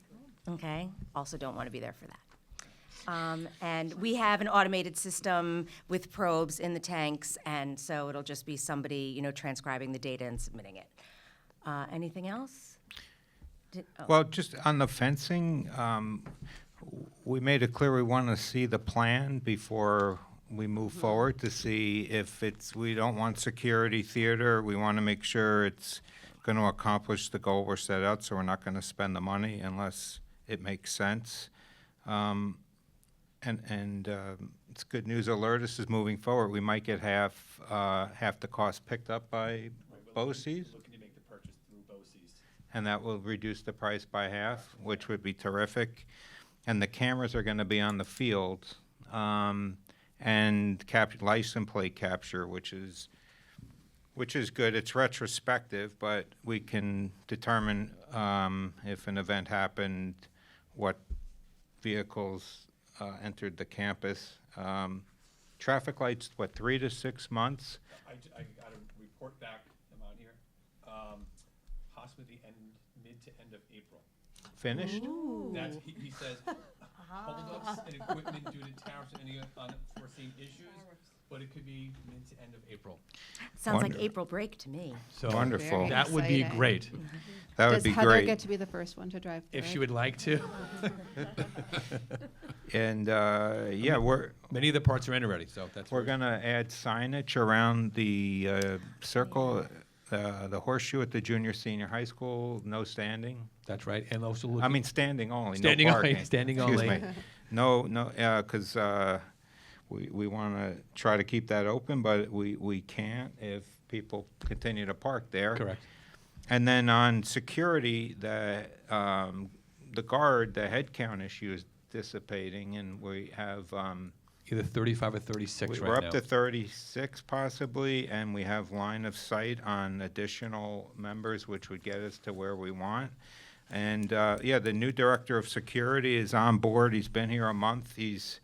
Okay. Also don't want to be there for that. And we have an automated system with probes in the tanks, and so it'll just be somebody, transcribing the data and submitting it. Anything else? Well, just on the fencing, we made it clear we want to see the plan before we move forward to see if we don't want security theater. We want to make sure it's going to accomplish the goal we're set out, so we're not going to spend the money unless it makes sense. It's good news. Alertus is moving forward. We might get half the cost picked up by BOCES. Looking to make the purchase through BOCES. And that will reduce the price by half, which would be terrific. And the cameras are going to be on the field, and license plate capture, which is good. It's retrospective, but we can determine if an event happened, what vehicles entered the campus. Traffic lights, what, 3 to 6 months? I got a report back, I'm on here, possibly mid to end of April. Finished? That's, he says, holdups and equipment due to tariffs and any unforeseen issues, but it could be mid to end of April. Sounds like Wonderful. April break to me. So Wonderful. Very that would be exciting. great, That would Does be Heather great. get to be the first one to drive through if she it? would like to. And, yeah, Many of the parts are in already, so that's. we're gonna add signage around the circle, the horseshoe at the junior, senior high school, no standing. That's right, and also looking. I mean, standing only, Standing no only, parking. standing Excuse only. me. No, because we want to try to keep that open, but we can't if people continue to park there. Correct. And then on security, the guard, the head count issue is dissipating, and we have Either 35 or 36 right now. we're up to 36 possibly, and we have line of sight on additional members, which would get us to where we want. And yeah, the new director of security is on board. He's been here a month. He's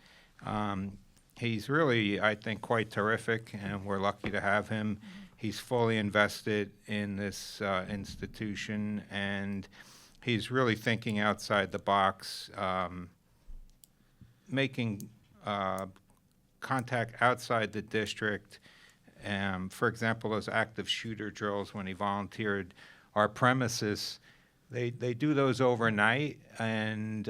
really, I think, quite terrific, and we're lucky to have him. He's fully invested in this institution, and he's really thinking outside the box, making contact outside the district. For example, those active shooter drills when he volunteered our premises, they do those overnight, and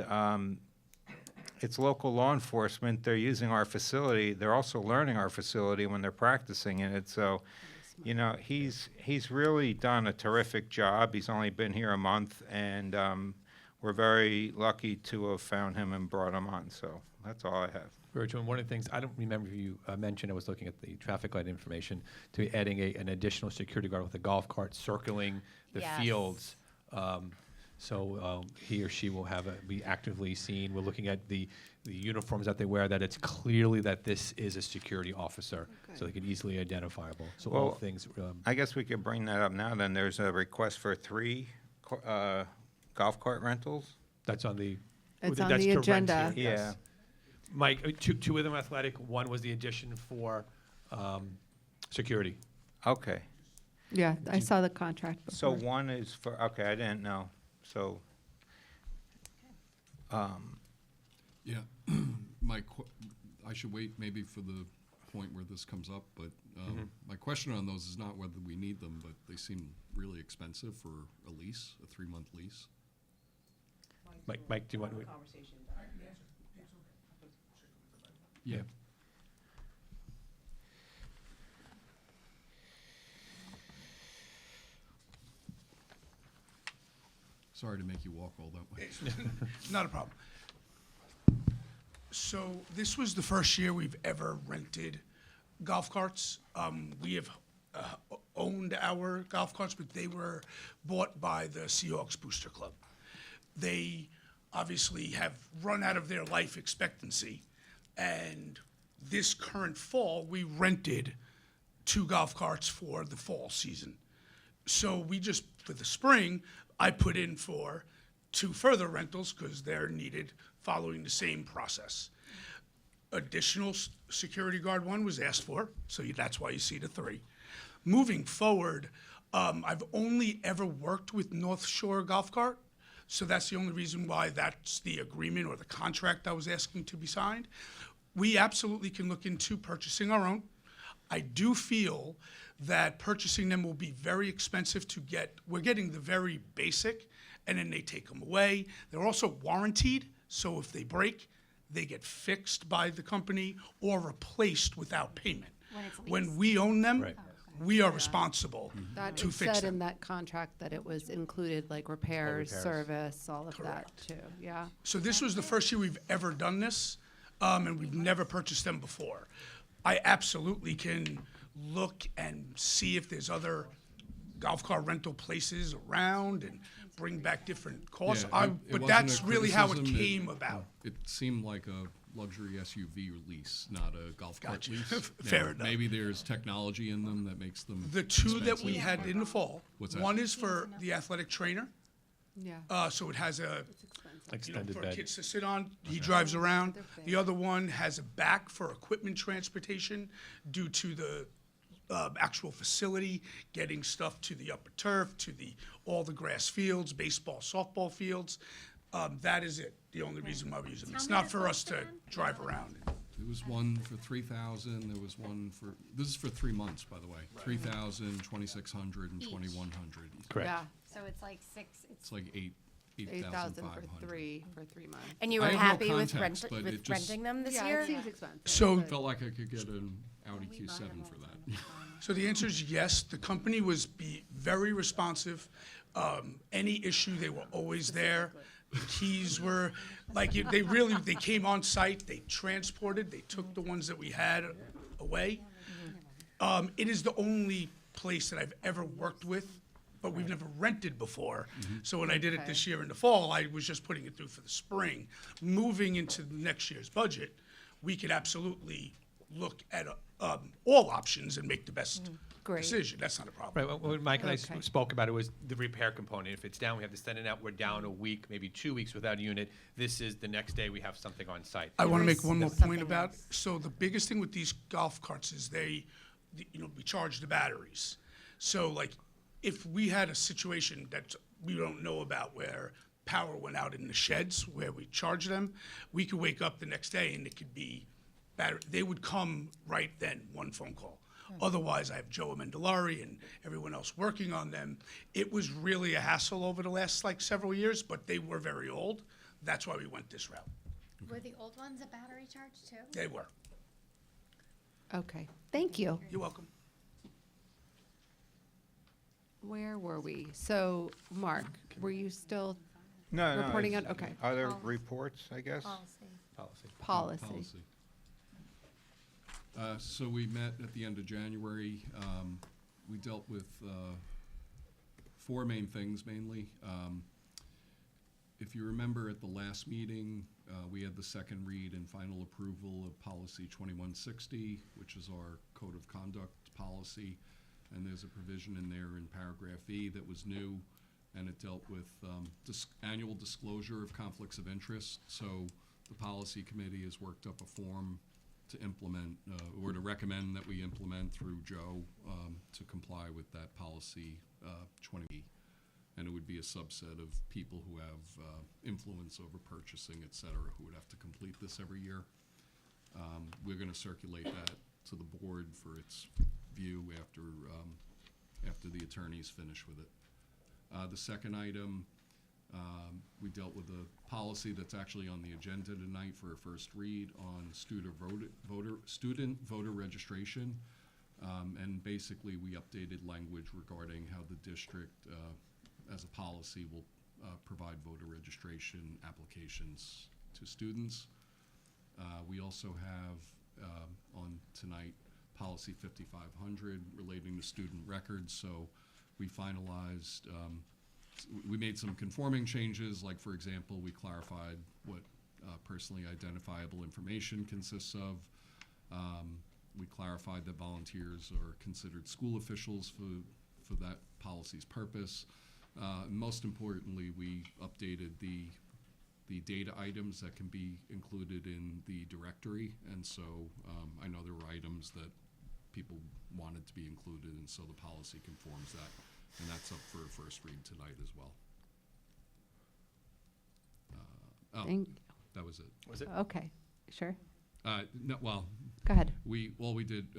it's local law enforcement. They're using our facility. They're also learning our facility when they're practicing in it. So, you know, he's really done a terrific job. He's only been here a month, and we're very lucky to have found him and brought him on. So that's all I have. Virgil, and one of the things, I don't remember if you mentioned, I was looking at the traffic light information, to be adding an additional security guard with a golf cart circling the Yes. fields. So he or she will be actively seen. We're looking at the uniforms that they wear, that it's clearly that this is a security officer, so they can easily identifiable. So all Well, things. I guess we could bring that up now then. There's a request for 3 golf cart rentals. That's on the. It's on that's the to rent agenda. here, yes. Mike, two of them athletic. One was the addition for security. Okay. Yeah, I saw the contract So before. one is for, okay, I didn't know. So, Yeah, I should wait maybe for the point where this comes up, but my question on those is not whether we need them, but they seem really expensive for a lease, a 3-month lease. Mike, do you want to? Yeah. Sorry to make you walk all that way. Not a problem. So this was the first year we've ever rented golf carts. We have owned our golf carts, but they were bought by the Seahawks Booster Club. They obviously have run out of their life expectancy, and this current fall, we rented 2 golf carts for the fall season. So we just, for the spring, I put in for 2 further rentals because they're needed following the same process. Additional security guard one was asked for, so that's why you see the 3. Moving forward, I've only ever worked with North Shore Golf Cart, so that's the only reason why that's the agreement or the contract I was asking to be signed. We absolutely can look into purchasing our own. I do feel that purchasing them will be very expensive to get. We're getting the very basic, and then they take them away. They're also warranted, so if they break, they get fixed by the company or replaced without payment. When we own them, Right. we are responsible That to it fix said them. in that contract that it was included, like repairs, service, all of that too, yeah. So this was the first year we've ever done this, and we've never purchased them before. I absolutely can look and see if there's other golf cart rental places around and bring back different costs. Yeah, it But wasn't that's a really how it criticism. came about. It seemed like a luxury SUV lease, not a golf cart Gotcha. lease. Fair Now, enough. Maybe there's technology in them that makes them The 2 that we expensive. had in the fall, What's that? one is for the athletic trainer, Yeah. so it has a Extended for bed. kids to sit on. He drives around. The other one has a back for equipment transportation due to the actual facility, getting stuff to the upper turf, to all the grass fields, baseball, softball fields. That is it, the only reason why we use them. It's not for us to drive around. There was one for 3,000, there was one for, this is for 3 months, by the way. 3,000, 2,600, and 2,100. Correct. Yeah, So it's like It's like 8,000 8,500. for three months. And you I were have no happy with context, but it just renting them this Yeah, year? it seems expensive. So, Felt like I could get an Audi Q7 for that. so the answer is yes. The company was very responsive. Any issue, they were always there. The keys were, like, they came on site, they transported, they took the ones that we had away. It is the only place that I've ever worked with, but we've never rented before. So when I did it this year in the fall, I was just putting it through for the spring. Moving into next year's budget, we could absolutely look at all options and make the best Great. decision. That's not a problem. Right, when Mike and I Okay. spoke about it was the repair component. If it's down, we have to send it out. We're down a week, maybe 2 weeks without a unit. This is the next day we have something on site. I want to There make is one more something point about, else. so the biggest thing with these golf carts is we charge the batteries. So like, if we had a situation that we don't know about where power went out in the sheds where we charge them, we could wake up the next day and it could be battery, they would come right then, one phone call. Otherwise, I have Joe Amendolari and everyone else working on them. It was really a hassle over the last several years, but they were very old. That's why we went this route. were the old ones a battery charge too? They were. Okay, thank you. You're welcome. Where were we? So, Mark, were you still No, no. reporting it's on, okay, Other reports, I guess? Policy. policy. So we met at the end of January. We dealt with 4 main things mainly. If you remember at the last meeting, we had the second read and final approval of policy 2160, which is our code of conduct policy. And there's a provision in there in paragraph E that was new, and it dealt with annual disclosure of conflicts of interest. So the policy committee has worked up a form to implement, or to recommend that we implement through Joe to comply with that policy 20. And it would be a subset of people who have influence over purchasing, et cetera, who would have to complete this every year. We're going to circulate that to the board for its view after the attorneys finish with it. The second item, we dealt with a policy that's actually on the agenda tonight for a first read on student voter registration. And basically, we updated language regarding how the district, as a policy, will provide voter registration applications to students. We also have on tonight policy 5500 relating to student records. So we finalized, we made some conforming changes, like for example, we clarified what personally identifiable information consists of. We clarified that volunteers are considered school officials for that policy's purpose. Most importantly, we updated the data items that can be included in the directory, and so I know there were items that people wanted to be included, and so the policy conforms that, and that's up for a first read tonight as well. That was it. Was it? Okay, sure, No, well, go ahead. we did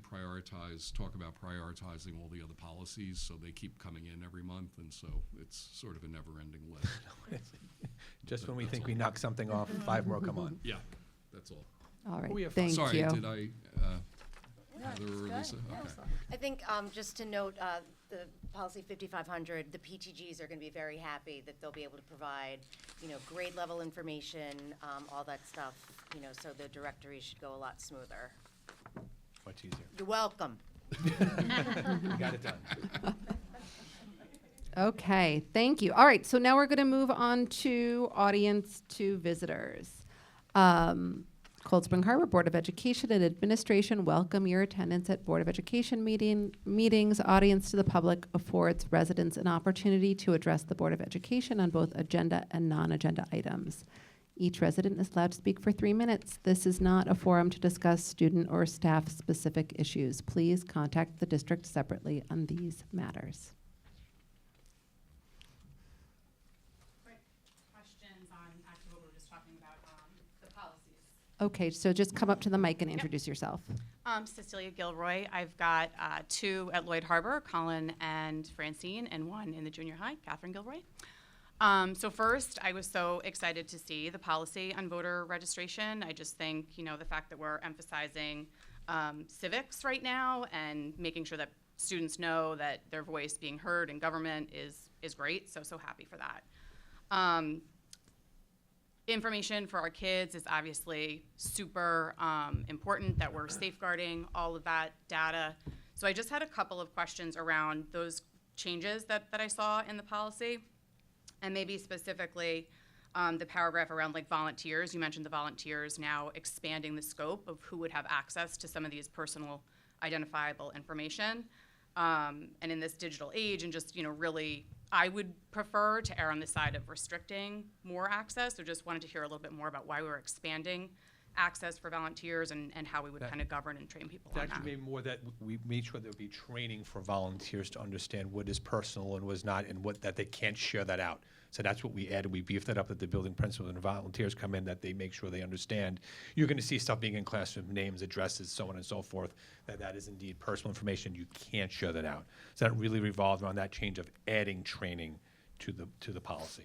prioritize, talk about prioritizing all the other policies, so they keep coming in every month, and so it's sort of a never-ending list. Just when we think we knock something off, 5 more come on. Yeah, that's all. All We right, have thank Sorry, you. did I, Heather or Lisa? Okay. I think just to note, the policy 5500, the PTGs are going to be very happy that they'll be able to provide, grade level information, all that stuff, so the directory should go a lot smoother. Much easier. You're welcome. We got it done. Okay, thank you. All right, so now we're going to move on to audience to visitors. Cold Spring Harbor Board of Education and Administration welcome your attendance at Board of Education meetings. Audience to the public affords residents an opportunity to address the Board of Education on both agenda and non-agenda items. Each resident is allowed to speak for 3 minutes. This is not a forum to discuss student or staff-specific issues. Please contact the district separately on these matters. Questions on actually what we were just talking about, the policies. Okay, so just come up to the mic and introduce yourself. Cecilia Gilroy. I've got 2 at Lloyd Harbor, Colin and Francine, and 1 in the junior high, Catherine Gilroy. So first, I was so excited to see the policy on voter registration. I just think, the fact that we're emphasizing civics right now and making sure that students know that their voice being heard in government is great. So happy for that. Information for our kids is obviously super important, that we're safeguarding all of that data. So I just had a couple of questions around those changes that I saw in the policy. And maybe specifically the paragraph around volunteers. You mentioned the volunteers now expanding the scope of who would have access to some of these personal identifiable information. And in this digital age, and just, really, I would prefer to err on the side of restricting more access. So just wanted to hear a little bit more about why we were expanding access for volunteers and how we would kind of govern and train people on that. Actually, maybe more that we made sure there would be training for volunteers to understand what is personal and what is not, and that they can't share that out. So that's what we added. We beefed that up, that the building principals and volunteers come in, that they make sure they understand. You're going to see stuff being in classroom, names, addresses, so on and so forth, that is indeed personal information. You can't share that out. So that really revolved around that change of adding training to the policy.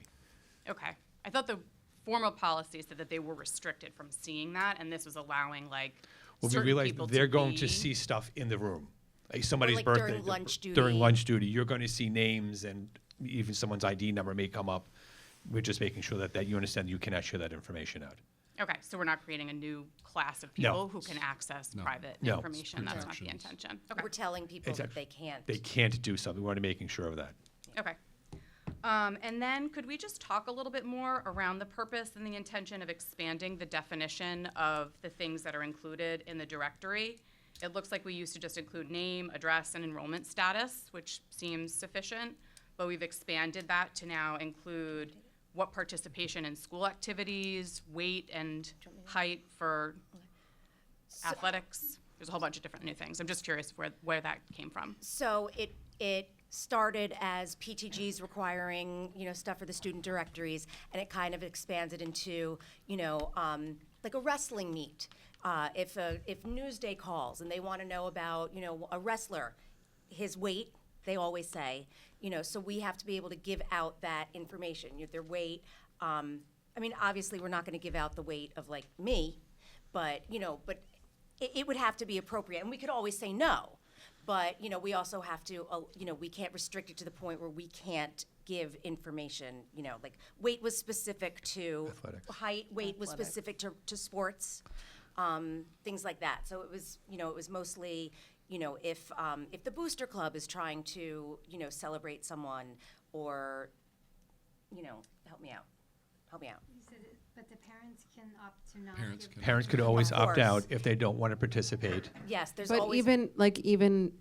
Okay. I thought the formal policy said that they were restricted from seeing that, and this was allowing Well, we certain realized people they're to going be to see stuff in the room. Like somebody's like birthday. during lunch duty. During lunch duty, you're going to see names, and even someone's ID number may come up. We're just making sure that you understand you cannot share that information out. Okay, so we're not creating a new class of No. people who can access private No. information. That's not the Protections. intention. Okay. We're telling people that they can't. They can't do something. We want to making sure of that. Okay. And then could we just talk a little bit more around the purpose and the intention of expanding the definition of the things that are included in the directory? It looks like we used to just include name, address, and enrollment status, which seems sufficient, but we've expanded that to now include what participation in school activities, weight and height for athletics. There's a whole bunch of different new things. I'm just curious where that came from. So it started as PTGs requiring, stuff for the student directories, and it kind of expanded into, like a wrestling meet. If Newsday calls and they want to know about, a wrestler, his weight, they always say, so we have to be able to give out that information, their weight. Obviously, we're not going to give out the weight of me, but it would have to be appropriate, and we could always say no. But, we also have to, we can't restrict it to the point where we can't give information, weight was specific to Athletics. height, weight was specific to sports, things like that. So it was, it was mostly, if the booster club is trying to, celebrate someone or, help me out. You said it, but the parents can opt to not Parents give. can. Parents could always Of opt out course. if they don't want to participate. Yes, there's But always. even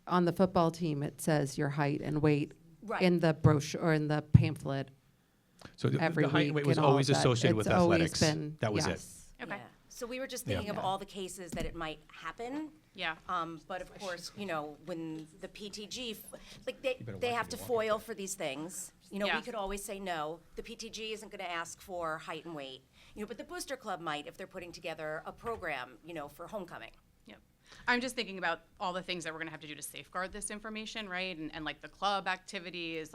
on the football team, it says your height and weight Right. in the brochure or in the pamphlet. So Every the height and week weight was and all always that. associated with It's always athletics. been- That was it. yes. Okay. Yeah. So we were just Yeah. thinking of Yeah. all the cases that it might happen. Yeah. But of course, when the PTG, better they watch have when to you're walking foil for these things. Yeah. We could always say no. The PTG isn't going to ask for height and weight. But the booster club might if they're putting together a program, for homecoming. Yep. I'm just thinking about all the things that we're going to have to do to safeguard this information, right? And the club activities,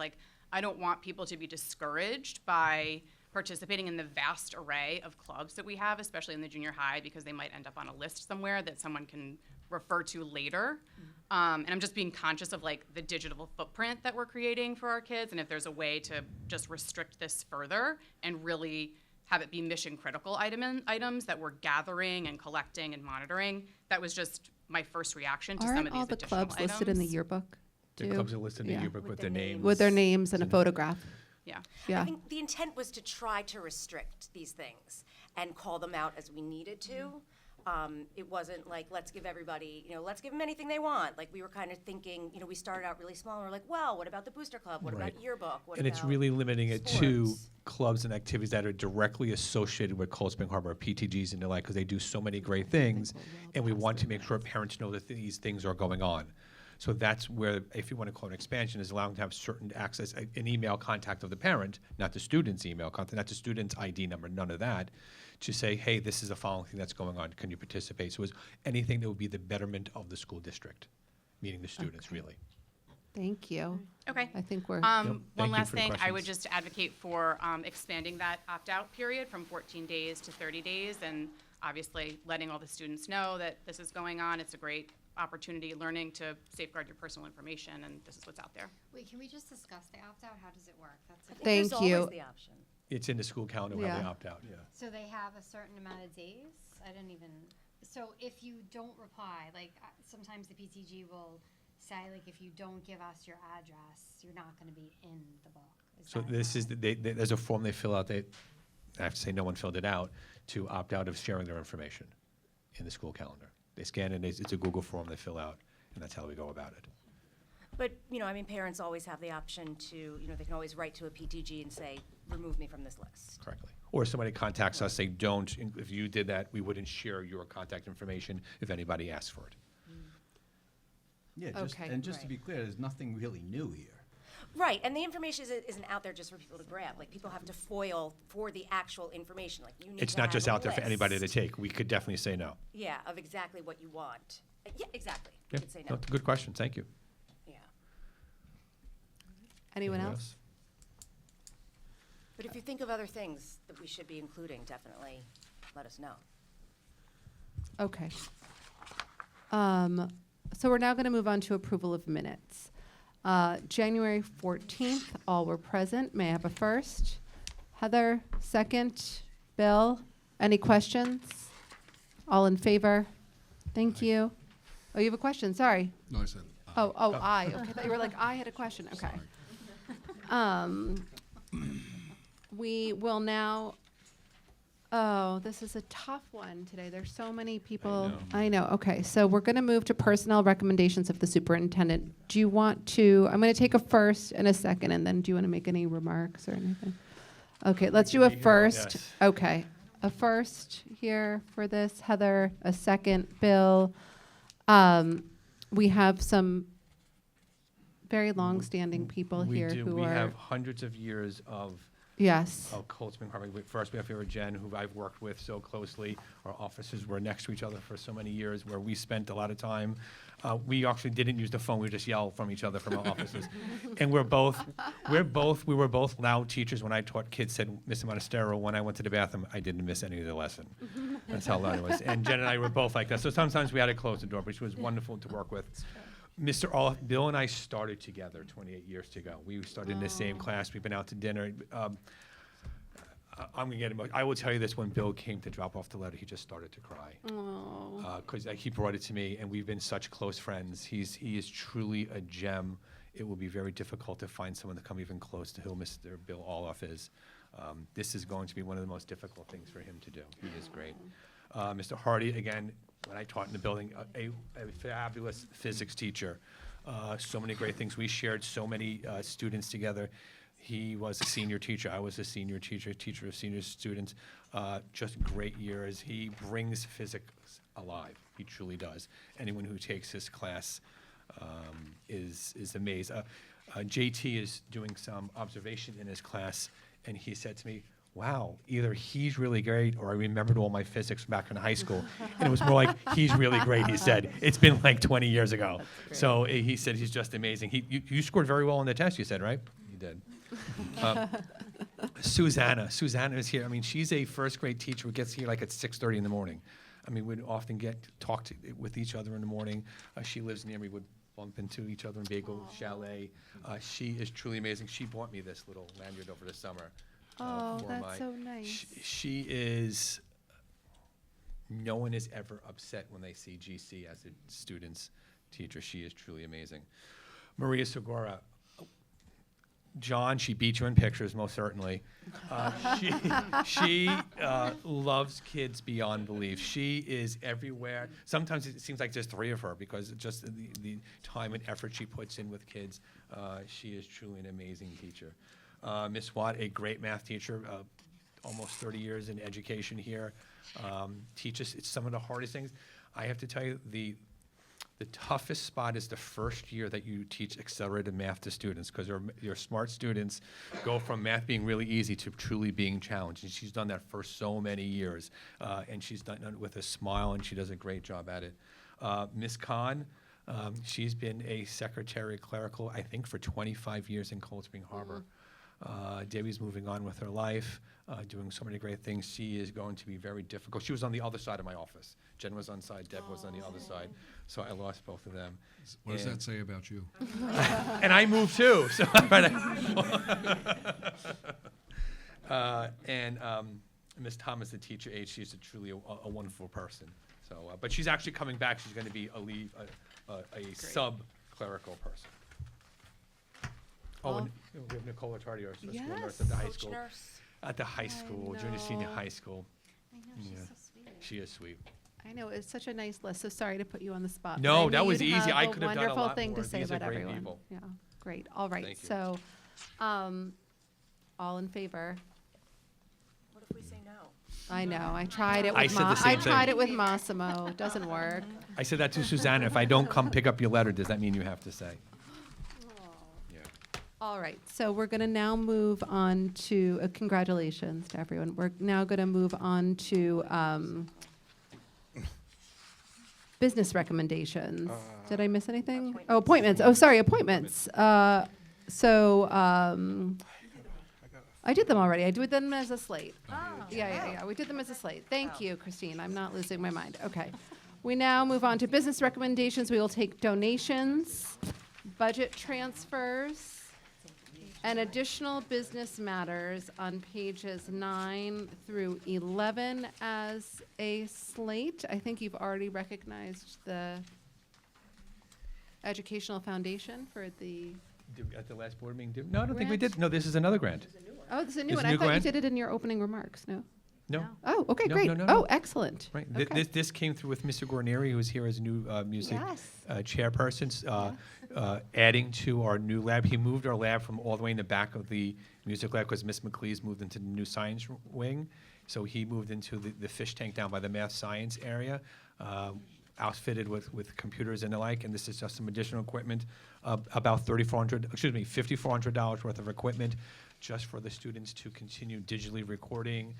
I don't want people to be discouraged by participating in the vast array of clubs that we have, especially in the junior high, because they might end up on a list somewhere that someone can refer to later. And I'm just being conscious of the digital footprint that we're creating for our kids, and if there's a way to just restrict this further and really have it be mission critical items that we're gathering and collecting and monitoring. That was just my first reaction to some Aren't of these all the additional clubs items. listed in the yearbook? The too? clubs are listed in Yeah. the yearbook with their names. With their names and a photograph. Yeah. Yeah. I think the intent was to try to restrict these things and call them out as we needed to. It wasn't like, let's give everybody, let's give them anything they want. Like, we were kind of thinking, we started out really small, and we're like, well, what about the booster club? What Right. about yearbook? What And it's about really limiting it to sports? clubs and activities that are directly associated with Cold Spring Harbor, PTGs and the like, because they do so many great things, and we want to make sure parents know that these things are going on. So that's where, if you want to call it an expansion, is allowing to have certain access, an email contact of the parent, not the student's email contact, not the student's ID number, none of that, to say, hey, this is the following thing that's going on, can you participate? So it's anything that would be the betterment of the school district, meaning the students, really. Thank you. Okay. I think we're. Thank One you last for the thing, I would questions. just advocate for expanding that opt-out period from 14 days to 30 days, and obviously letting all the students know that this is going on. It's a great opportunity, learning to safeguard your personal information, and this is what's out there. Wait, can we just discuss the opt-out? How does it work? That's a Thank There's you. always the option. It's in the school calendar where they Yeah. opt out, yeah. So they have a certain amount of days? I didn't even, so if you don't reply, like, sometimes the PTG will say, like, if you don't give us your address, you're not gonna be in the book. So that this is, not- there's a form they fill out, I have to say, no one filled it out, to opt out of sharing their information in the school calendar. They scan it, it's a Google form they fill out, and that's how we go about it. But, parents always have the option to, they can always write to a PTG and say, remove me from this list. Correctly. Or if somebody contacts us, say, don't, if you did that, we wouldn't share your contact information if anybody asks for it. Yeah, Okay. and just to Right. be clear, there's nothing really new here. Right, and the information isn't out there just for people to grab. Like, people have to foil for the actual information. Like, you need It's to not have just a out there for anybody to list. take. We could definitely say no. Yeah, of exactly what you want. Yeah, exactly. We Yeah, could say no. that's a good question, thank you. Yeah. Anyone else? But if you think of other things that we should be including, definitely let us know. Okay. So we're now going to move on to approval of minutes. January 14th, all were present. May I have a first? Heather, second. Bill, any questions? All in favor? Thank you. Oh, you have a question, sorry. No, I said. Oh, I. Okay, I thought you were like, I had a question, okay. We will now, this is a tough one today. There's so many people. I know, okay. So we're going to move to personnel recommendations of the superintendent. Do you want to, I'm going to take a first and a second, and then do you want to make any remarks or anything? Okay, let's do a first. Yes. Okay, a first here for this, Heather, a second, Bill. We have some very long-standing people here We do, who we are, have hundreds of years of yes. Cold Spring Harbor. First, we have here Jen, who I've worked with so closely. Our offices were next to each other for so many years, where we spent a lot of time. We actually didn't use the phone; we just yelled from each other from our offices. And we were both loud teachers. When I taught kids, said, "Mr. Monastero," when I went to the bathroom, I didn't miss any of the lesson. That's how loud it was. And Jen and I were both like that. So sometimes we had to close the door, but she was wonderful to work with. Mr. Olaf, Bill and I started together 28 years ago. We started in the same class. We've been out to dinner. I'm gonna get emotional. I will tell you this: when Bill came to drop off the letter, he just started to cry because he brought it to me, and we've been such close friends. He is truly a gem. It will be very difficult to find someone to come even close to who Mr. Bill Olaf is. This is going to be one of the most difficult things for him to do. He is great. Mr. Hardy, again, when I taught in the building, a fabulous physics teacher. So many great things. We shared so many students together. He was a senior teacher. I was a senior teacher of senior students. Just great years. He brings physics alive. He truly does. Anyone who takes his class is amazed. JT is doing some observation in his class, and he said to me, wow, either he's really great or I remembered all my physics back in high school. And it was more like, he's really great, he said. It's been like 20 years ago. So he said he's just amazing. You scored very well on the test, you said, right? You did. Susanna is here. I mean, she's a first grade teacher who gets here like at 6:30 in the morning. I mean, we'd often talk with each other in the morning. She lives near me, would bump into each other in Bagel Chalet. She is truly amazing. She bought me this little lanyard over the summer. Oh, for that's so nice. She is, no one is ever upset when they see GC as a student's teacher. She is truly amazing. Maria Segura, John, she beat you in pictures, most certainly. She loves kids beyond belief. She is everywhere. Sometimes it seems like there's 3 of her because just the time and effort she puts in with kids. She is truly an amazing teacher. Miss Watt, a great math teacher, almost 30 years in education here. Teaches it's some of the hardest things. I have to tell you, the toughest spot is the first year that you teach accelerated math to students, because your smart students go from math being really easy to truly being challenged. And she's done that for so many years, and she's done it with a smile, and she does a great job at it. Miss Khan, she's been a secretary clerical, I think, for 25 years in Cold Spring Harbor. Debbie's moving on with her life, doing so many great things. She is going to be very difficult. She was on the other side of my office. Jen was on side, Deb was on the other side, so I lost both of them. What does that say about you? And I moved too. So Miss Thomas, the teacher aide, she's truly a wonderful person. So, but she's actually coming back. She's going to be a sub-clerical person. Oh, and we have Nicola Tardy, our school nurse at the high school. At the high school, junior, senior high school. I know, she's so sweet. She is sweet. I know, it's such a nice list, so sorry to put you on the spot. No, but I knew that was you'd easy. have I could have done a lot wonderful thing more. to say These are about great everyone. people. Yeah, great. All right, Thank you. so, all in favor? What if we say no? I know, I tried it I with said the same I tried thing. it with Massimo, doesn't work. I said that to Susanna. If I don't come pick up your letter, does that mean you have to say? Yeah. All right, so we're going to now move on to, congratulations to everyone. We're now going to move on to business recommendations. Did I miss anything? Oh, appointments. Oh, sorry, appointments. I did them already. I did them as a slate. Yeah. We did them as a slate. Thank you, Christine. I'm not losing my mind. Okay. We now move on to business recommendations. We will take donations, budget transfers, and additional business matters on pages 9 through 11 as a slate. I think you've already recognized the Educational Foundation for the... At the last board meeting? No, I don't think we Grant? did. No, this is another grant. Oh, this is a new It's one. a I new thought you grant? did it in your opening remarks, no? No. Oh, okay, No, great. no, no, Oh, no. excellent. Right. Okay. This came through with Mr. Guarnieri, who was here as a new music Yes. chairperson, adding to our new lab. He moved our lab from all the way in the back of the music lab because Miss McLeese moved into the new science wing. So he moved into the fish tank down by the math science area, outfitted with computers and the like. And this is just some additional equipment, about $5,400 worth of equipment, just for the students to continue digitally recording,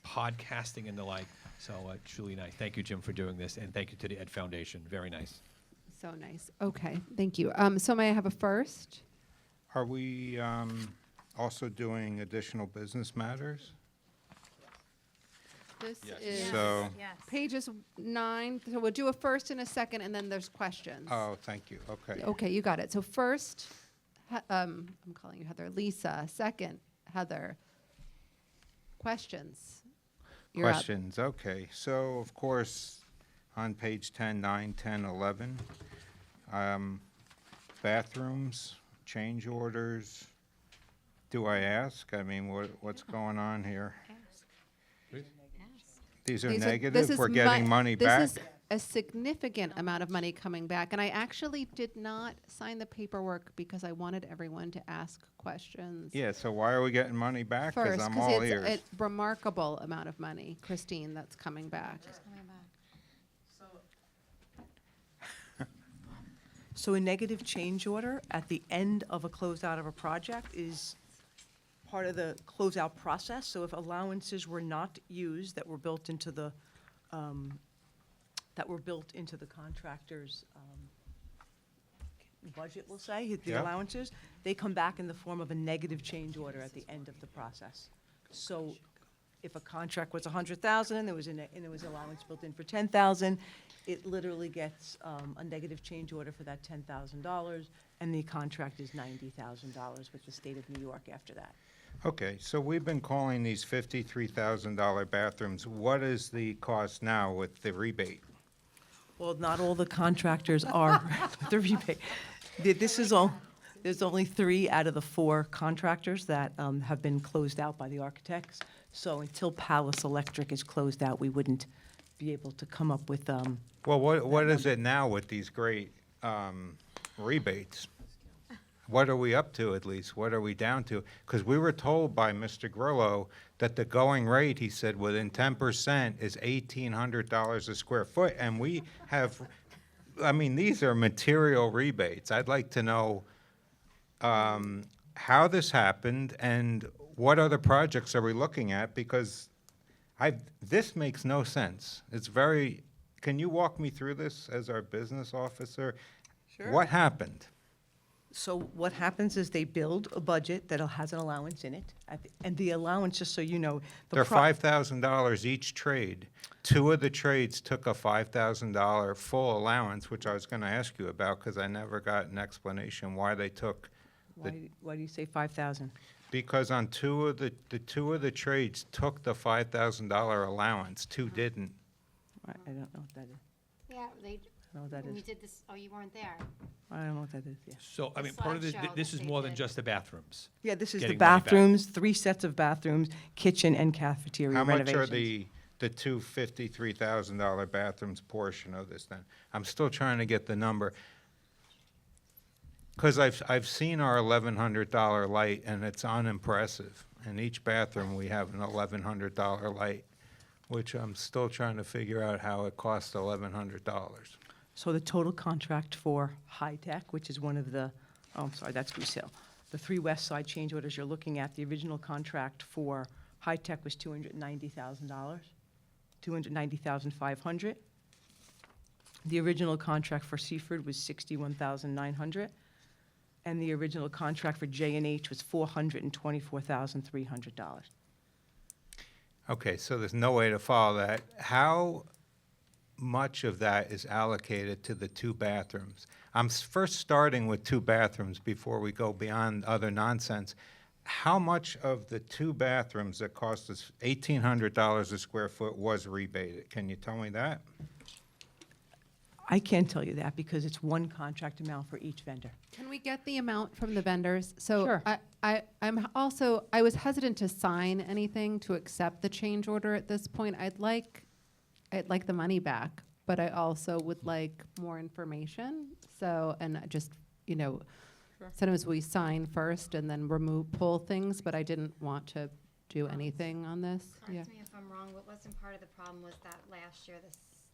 podcasting and the like. So truly nice. Thank you, Jim, for doing this, and thank you to the Ed Foundation. Very nice. So nice. Okay, thank you. So may I have a first? Are we also doing additional business matters? This Yes. is So, pages 9. So we'll do a first and a second, and then there's questions. oh, thank you, okay. Okay, you got it. So first, I'm calling you Heather. Lisa. Second, Heather. Questions? You're up. Questions, okay. So, of course, on page 10, 9, 10, 11, bathrooms, change orders. Do I ask? I mean, what's going on here? These are This negative? is We're getting money back? This is a significant amount of money coming back. And I actually did not sign the paperwork because I wanted everyone to ask questions. Yeah, so why are we getting money back? Because First, I'm all because ears. it's a remarkable amount of money, Christine, that's coming back. So a negative change order at the end of a closeout of a project is part of the closeout process. So if allowances were not used that were built into the contractor's budget, we'll say, the Yeah. allowances, they come back in the form of a negative change order at the end of the process. So if a contract was 100,000 and there was allowance built in for 10,000, it literally gets a negative change order for that $10,000, and the contract is $90,000 with the state of New York after that. Okay, so we've been calling these $53,000 bathrooms. What is the cost now with the rebate? Well, not all the contractors are the rebate. This is all, There's only 3 out of the 4 contractors that have been closed out by the architects. So until Palace Electric is closed out, we wouldn't be able to come up with, Well, what is it now with these great rebates? What are we up to, at least? What are we down to? Because we were told by Mr. Grillo that the going rate, he said, within 10% is $1,800 a square foot, and we have, I mean, these are material rebates. I'd like to know how this happened and what other projects are we looking at, because this makes no sense. It's very, can you walk me through this as our business officer? Sure. What happened? so what happens is they build a budget that has an allowance in it. And the allowance, just so you know, They're $5,000 each trade. 2 of the trades took a $5,000 full allowance, which I was going to ask you about because I never got an explanation why they took. Why do you say 5,000? Because on 2 of the 2 of the trades took the $5,000 allowance, 2 didn't. I don't know what that is. Yeah, they, I don't know what that when we is. did this, oh, you weren't there. I don't know what that is, yeah. So, I The mean, part of this, slideshow this that is they more than did. just the bathrooms. Yeah, this is the Getting money back. bathrooms, 3 sets of bathrooms, kitchen and cafeteria How much renovations. are the two $53,000 bathrooms portion of this then? I'm still trying to get the number. Because I've seen our $1,100 light, and it's unimpressive. In each bathroom, we have an $1,100 light, which I'm still trying to figure out how it costs $1,100. So the total contract for High Tech, which is one of the, oh, I'm sorry, that's Goose Hill. The 3 West Side change orders you're looking at, the original contract for High Tech was $290,000, $290,500. The original contract for Seaford was $61,900. And the original contract for J&H was $424,300. Okay, so there's no way to follow that. How much of that is allocated to the 2 bathrooms? I'm first starting with 2 bathrooms before we go beyond other nonsense. How much of the 2 bathrooms that cost us $1,800 a square foot was rebated? Can you tell me that? I can't tell you that because it's one contract amount for each vendor. Can we get the amount from the vendors? So Sure. I was hesitant to sign anything to accept the change order at this point. I'd like the money back, but I also would like more information. So, and just, sometimes we sign first and then pull things, but I didn't want to do anything on this. Correct me if I'm wrong, what wasn't part of the problem was that last year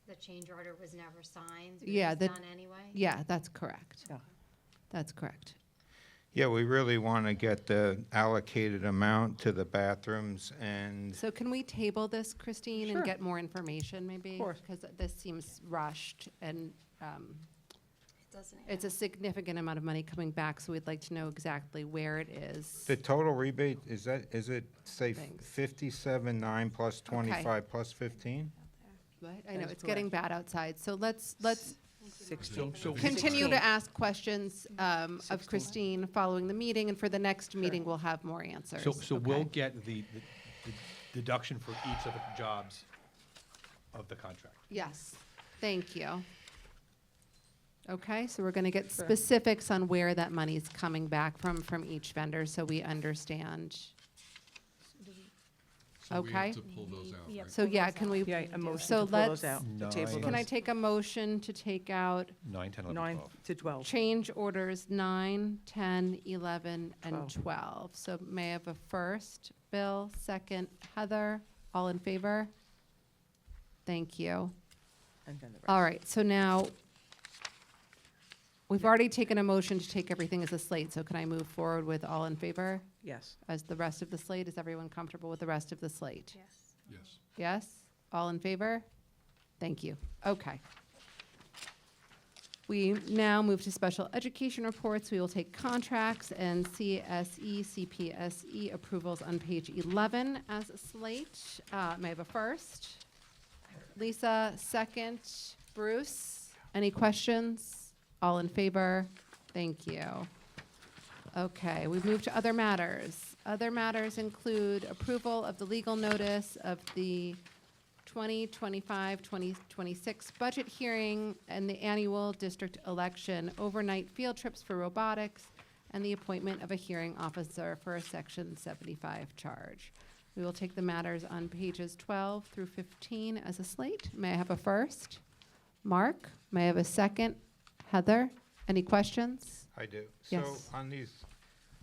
the change order was never signed? It Yeah, was done anyway? Yeah, that's correct. Yeah. That's correct. Yeah, we really want to get the allocated amount to the bathrooms and. So can we table this, Christine, Sure. and get more information maybe? Of course. Because this seems rushed and It doesn't. it's a significant amount of money coming back, so we'd like to know exactly where it is. The total rebate, is it, say, Thanks. 57.9 plus 25 plus 15? Right? I know, is it's getting bad outside, so let's 16. So continue to ask questions of Christine following the meeting, and for the next meeting, we'll have more answers. So we'll okay? get the deduction for each of the jobs of the contract. Yes, thank you. Okay, so we're going to get specifics on where that money's coming back from each vendor, so we understand. So we Okay. have to pull those out, right? So, yeah, can we, Yeah, a motion So to pull those let's- out, to table Nine. can I those. take a motion to take out 9, 10, 11, 9 12. to 12. change orders 9, 10, 11, and 12. 12? So may I have a first? Bill, second. Heather, all in favor? Thank you. And then the rest. All right, so now, we've already taken a motion to take everything as a slate, so can I move forward with all in favor Yes. as the rest of the slate? Is everyone comfortable with the rest of the slate? Yes. Yes. Yes? All in favor? Thank you. Okay. We now move to special education reports. We will take contracts and CSE, CPSE approvals on page 11 as a slate. May I have a first? Lisa, second. Bruce, any questions? All in favor? Thank you. Okay, we've moved to other matters. Other matters include approval of the legal notice of the 2025-2026 budget hearing and the annual district election, overnight field trips for robotics, and the appointment of a hearing officer for a Section 75 charge. We will take the matters on pages 12 through 15 as a slate. May I have a first? Mark, may I have a second? Heather, any questions? I do. Yes. So on these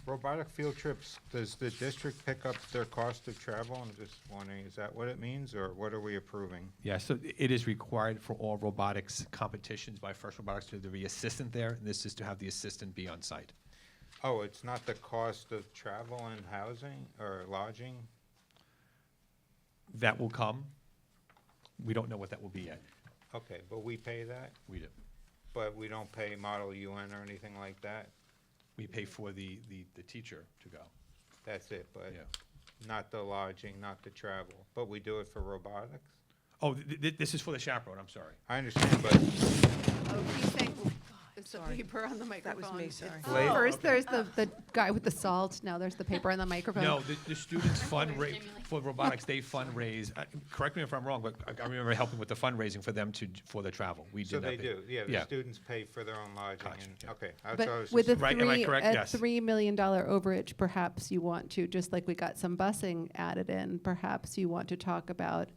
robotic field trips, does the district pick up their cost of travel? I'm just wondering, is that what it means, or what are we approving? Yeah, so it is required for all robotics competitions by First Robotics to be assistant there. And this is to have the assistant be on site. Oh, it's not the cost of travel and housing or lodging? That will come. We don't know what that will be yet. Okay, but we pay that? We do. But we don't pay Model UN or anything like that? We pay for the teacher to go. That's it, but Yeah. not the lodging, not the travel. But we do it for robotics? Oh, this is for the chaperone, I'm sorry. I understand, but Oh, he's saying, there's the paper on the microphone. That was me, sorry. Late- First, there's the guy with the salt, now there's the paper on the microphone. No, the students fundraise, for robotics, they fundraise, correct me if I'm wrong, but I remember helping with the fundraising for them for the travel. We so did that. they bit. do, yeah, the Yeah. students pay for their own lodging Gotcha, and, yeah. okay. That's what I But was with a just- Right, am I correct? Yes. $3 million overage, perhaps you want to, just like we got some busing added in, perhaps you want to talk about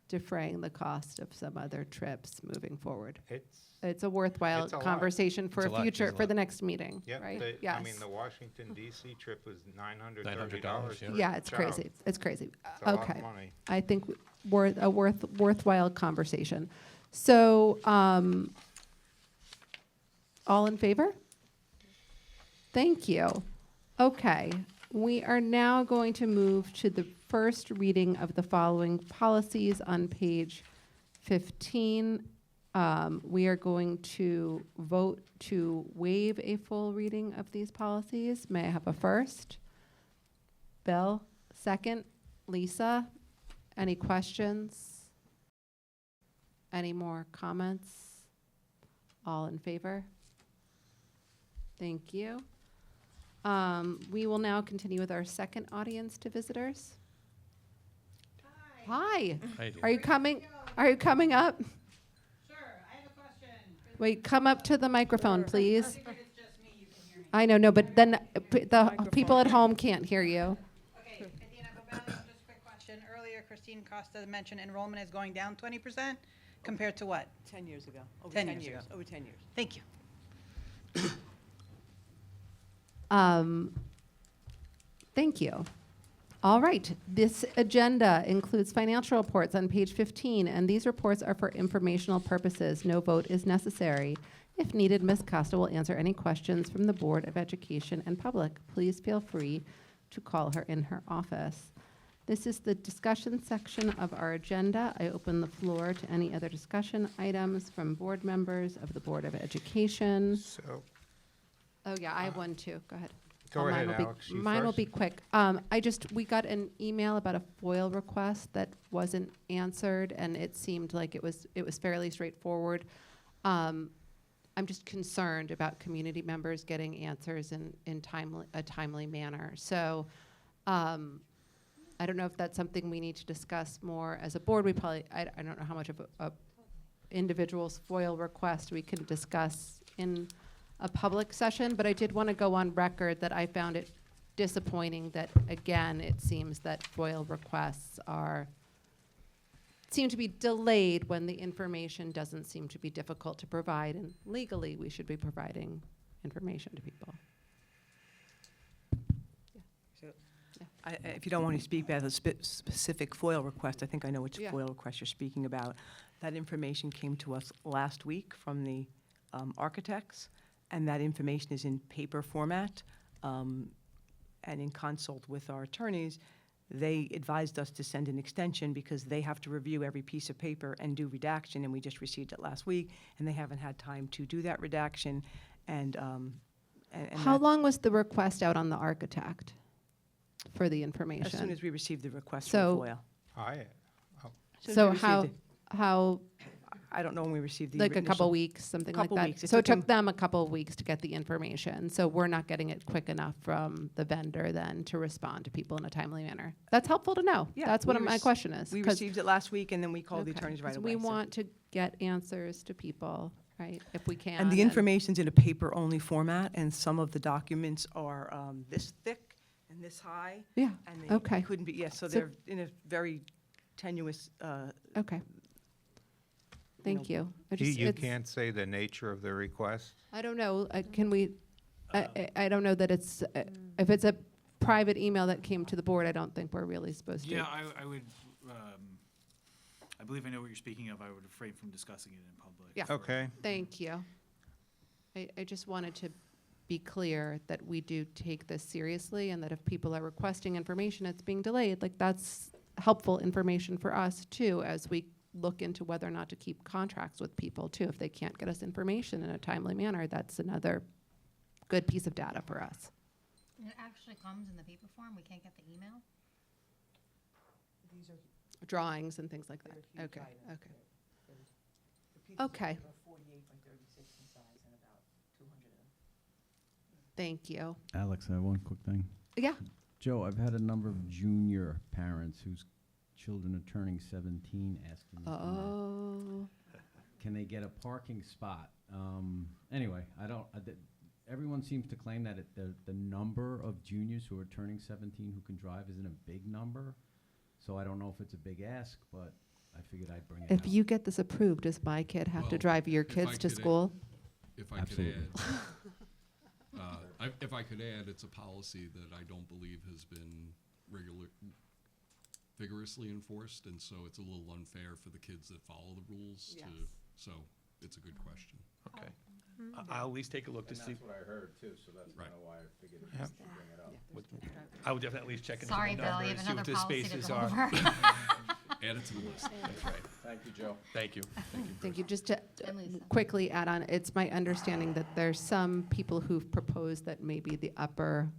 defraying the cost of some other trips moving forward. It's a worthwhile It's a lot. conversation for It's a a lot. future, It's a for lot. the next meeting, Yep, right? I Yes. mean, the Washington DC trip was $930, $930. yeah. Yeah, it's crazy. It's crazy. It's a lot of Okay. money. I think worthwhile conversation. So, all in favor? Thank you. Okay, we are now going to move to the first reading of the following policies on page 15. We are going to vote to waive a full reading of these policies. May I have a first? Bill, second. Lisa, any questions? Any more comments? All in favor? Thank you. We will now continue with our second audience to visitors. Hi. How you doing? Are you coming? Are you coming up? Sure, I have a question. Wait, come up to the microphone, please. I know, no, but then the people at home can't hear you. Okay, Athena, go back, just a quick question. Earlier, Christine Costa mentioned enrollment is going down 20% compared to what? 10 years ago. Over 10 10 years years. ago. Over 10 years. Thank you. Thank you. All right, this agenda includes financial reports on page 15, and these reports are for informational purposes. No vote is necessary. If needed, Ms. Costa will answer any questions from the Board of Education and public. Please feel free to call her in her office. This is the discussion section of our agenda. I open the floor to any other discussion items from board members of the Board of Education. So, Oh, yeah, I have one too. Go ahead. Go Mine ahead, will be- Alex, you Mine will first. be quick. We got an email about a FOIL request that wasn't answered, and it seemed like it was fairly straightforward. I'm just concerned about community members getting answers in a timely manner. So, I don't know if that's something we need to discuss more as a board. I don't know how much of a individual's FOIL request we can discuss in a public session, but I did want to go on record that I found it disappointing that, again, it seems that FOIL requests seem to be delayed when the information doesn't seem to be difficult to provide, and legally we should be providing information to people. If you don't want to speak about a specific FOIL request, I think I know which Yeah. FOIL request you're speaking about. That information came to us last week from the architects, and that information is in paper format. And in consult with our attorneys, they advised us to send an extension because they have to review every piece of paper and do redaction, and we just received it last week, and they haven't had time to do that redaction. And How long was the request out on the architect for the as information? soon as we received the request So- for FOIL. I, oh, As soon as So we received it. how, I don't know when we received the like a couple initial- weeks, something like Couple that? weeks. It So it took took them a couple of weeks to get the information, so we're not getting it quick enough from the vendor then to respond to people in a timely manner. That's helpful to know. Yeah, That's what we my rec- question is. We 'cause- received it last week, and then we called the okay, attorneys right 'cause away. We so- want to get answers to people right, if we can. And the information's in a paper-only format, and some of the documents are this thick and this high. Yeah, And they okay. couldn't be, yes, so So- they're in a very tenuous. Okay. Thank you. I You just- you it's- can't say the nature of the request? I don't know, can we, I don't know that it's, if it's a private email that came to the board, I don't think we're really supposed to. Yeah, I would, I believe I know what you're speaking of. I would refrain from discussing it in public. Yeah. Okay. Thank you. I just wanted to be clear that we do take this seriously, and that if people are requesting information, it's being delayed, like, that's helpful information for us too, as we look into whether or not to keep contracts with people too. If they can't get us information in a timely manner, that's another good piece of data for us. It actually comes in the paper form, we can't get the email? Drawings and things like that. Okay, okay. Okay. Thank you. Alex, I have one quick thing. Yeah. Joe, I've had a number of junior parents whose children are turning 17 asking me, can they get a parking spot? Anyway, everyone seems to claim that the number of juniors who are turning 17 who can drive isn't a big number. So I don't know if it's a big ask, but I figured I'd bring it If up. you get this approved, does my kid have to Well, drive your if I kids to could school? If I Absolutely. could add, if I could add, it's a policy that I don't believe has been vigorously enforced, and so it's a little unfair for the kids that follow the rules Yes. so it's a good question. Okay. I'll at least take a look to see. And that's what I heard too, so that's Right. kind of why I figured Yep. just to bring it up. I would definitely at least check into Sorry, the Bill, numbers, you have see what another the policy to spaces go are. over. Add it to the list. That's right. Thank you, Joe. Thank you. Thank you. Just to And Lisa. quickly add on, it's my understanding that there's some people who've proposed that maybe the upper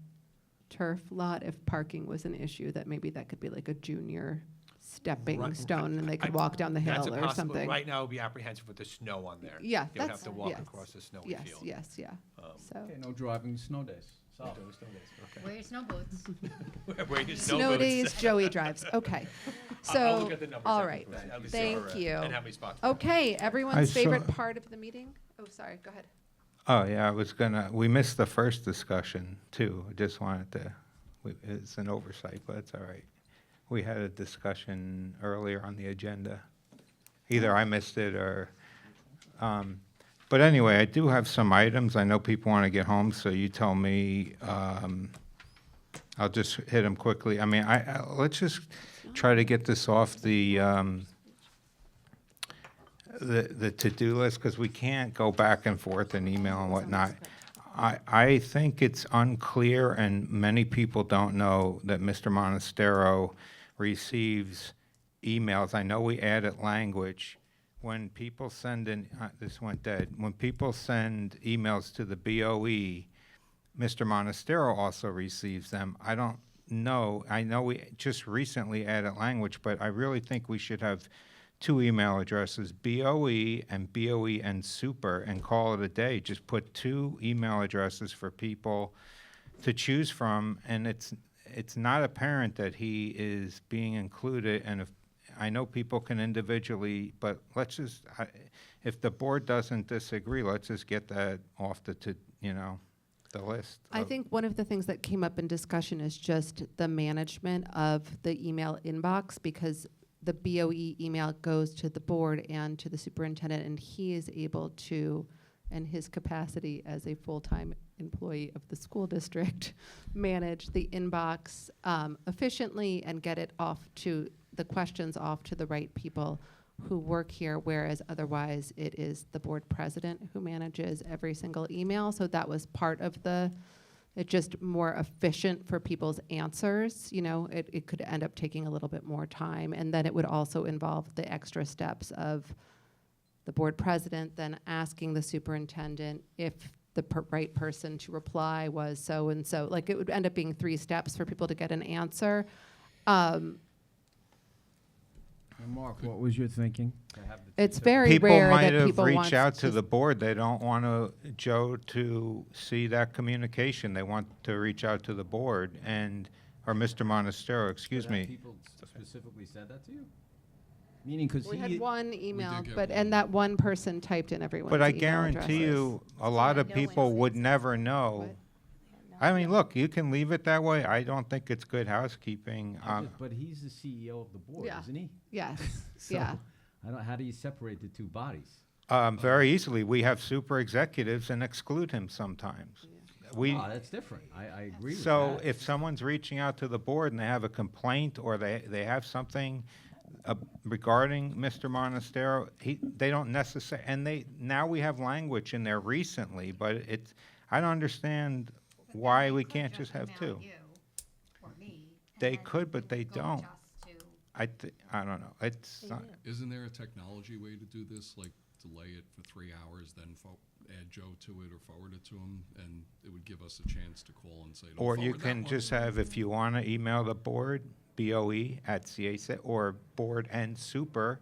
turf lot, if parking was an issue, that maybe that could be like a junior stepping Right. stone, and they could I- walk down the That's hill a or possible- something. Right now, it would be apprehensive with the snow on there. Yeah, They would that's, have to walk yes. across the snowy Yes, field. yes, yeah. So, Okay, no driving snow days. So. Doing snow days, okay. Wear your snow boots. Wear your snow boots. days, Joey drives. Okay. I'll So, look at the numbers all after right. this, at least Thank see you. and how many spots. Okay, everyone's saw- favorite part of the meeting? Oh, sorry, go ahead. Oh, yeah, we missed the first discussion too. I just wanted to, it's an oversight, but it's all right. We had a discussion earlier on the agenda. Either I missed it or, but anyway, I do have some items. I know people want to get home, so you tell me, I'll just hit them quickly. I mean, let's just try to get this off the to-do list, because we can't go back and forth in email and whatnot. I think it's unclear, and many people don't know that Mr. Monastero receives emails. I know we added language. When people send in, this went dead. When people send emails to the BOE, Mr. Monastero also receives them. I don't know. I know we just recently added language, but I really think we should have two email addresses, BOE and Super, and call it a day. Just put two email addresses for people to choose from, and it's not apparent that he is being included. And I know people can individually, but let's just, if the board doesn't disagree, let's just get that off the list. I think one of the things that came up in discussion is just the management of the email inbox, because the BOE email goes to the board and to the superintendent, and he is able to, in his capacity as a full-time employee of the school district, manage the inbox efficiently and get it off to the questions off to the right people who work here, whereas otherwise it is the board president who manages every single email. So that was part of it's just more efficient for people's answers. You know, it could end up taking a little bit more time. And then it would also involve the extra steps of the board president then asking the superintendent if the right person to reply was so-and-so. Like, it would end up being 3 steps for people to get an answer. And Mark, what was your thinking? To have the It's two very People rare might that have people reached want out to to the board. They don't want Joe to see that communication. They want to reach out to the board or Mr. Monastero, excuse But have me. people specifically said that to you? Meaning, because We he. had one email, get but, one. and that one person typed in everyone's But I email guarantee addresses. you, a lot of people would never know. I mean, look, you can leave it that way. I don't think it's good housekeeping. But he's the CEO of the board, Yeah. isn't he? Yes, So, yeah. I don't, how do you separate the two bodies? Very easily, we have super executives and exclude him sometimes. We, Oh, that's different. I agree with so that. if someone's reaching out to the board and they have a complaint or they have something regarding Mr. Monastero, they don't necessarily, and now we have language in there recently, but I don't understand why we can't just have two. They could, but they don't. I don't know. It's not. Isn't there a technology way to do this, like delay it for 3 hours, then add Joe to it or forward it to him, and it would give us a chance to call and say, "Don't Or you forward that can one." just have, if you want to email the board, BOE at CA, or board and super,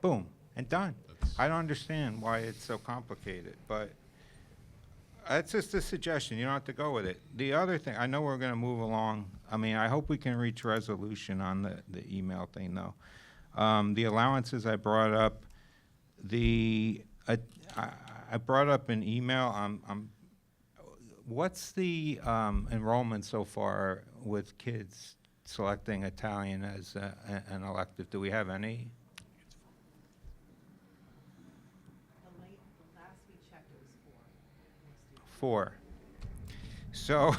boom, and done. I don't understand why it's so complicated, but that's just a suggestion. You don't have to go with it. The other thing, I know we're going to move along. I mean, I hope we can reach resolution on the email thing, though. The allowances I brought up, I brought up an email. What's the enrollment so far with kids selecting Italian as an elective? Do we have any? The last we checked, it was 4. 4. So,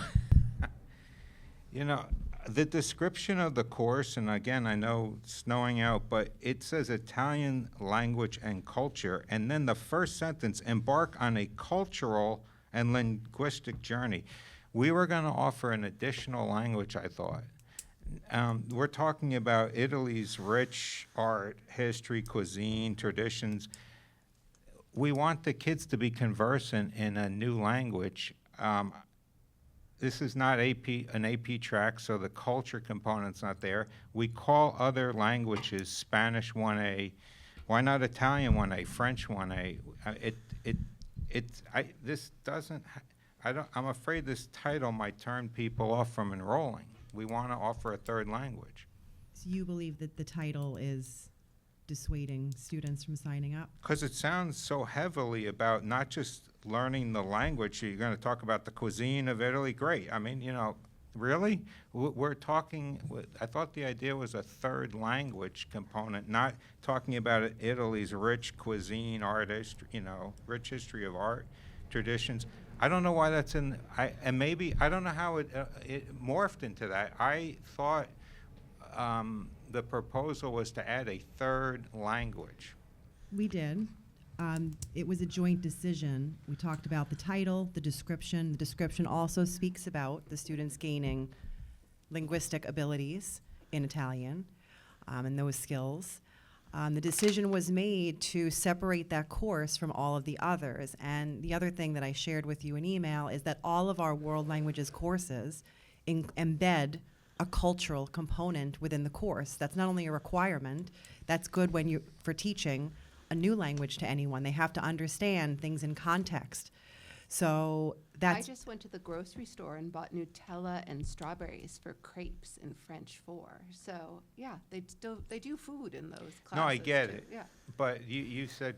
you know, the description of the course, and again, I know it's snowing out, but it says Italian language and culture, and then the first sentence, embark on a cultural and linguistic journey. We were going to offer an additional language, I thought. We're talking about Italy's rich art, history, cuisine, traditions. We want the kids to be conversant in a new language. This is not an AP track, so the culture component's not there. We call other languages Spanish 1A. Why not Italian 1A, French 1A? I'm afraid this title might turn people off from enrolling. We want to offer a third language. So you believe that the title is dissuading students from signing up? Because it sounds so heavily about not just learning the language. You're going to talk about the cuisine of Italy. Great. I mean, you know, really? We're talking, I thought the idea was a third language component, not talking about Italy's rich cuisine, art history, you know, rich history of art, traditions. I don't know why that's and maybe, I don't know how it morphed into that. I thought the proposal was to add a third language. We did. It was a joint decision. We talked about the title, the description. The description also speaks about the students gaining linguistic abilities in Italian and those skills. The decision was made to separate that course from all of the others. And the other thing that I shared with you in email is that all of our world languages courses embed a cultural component within the course. That's not only a requirement, that's good for teaching a new language to anyone. They have to understand things in context. So I just went to the grocery store and bought Nutella and strawberries for crepes in French 4. So yeah, they do food in those classes. No, I get too. it. Yeah. But you said,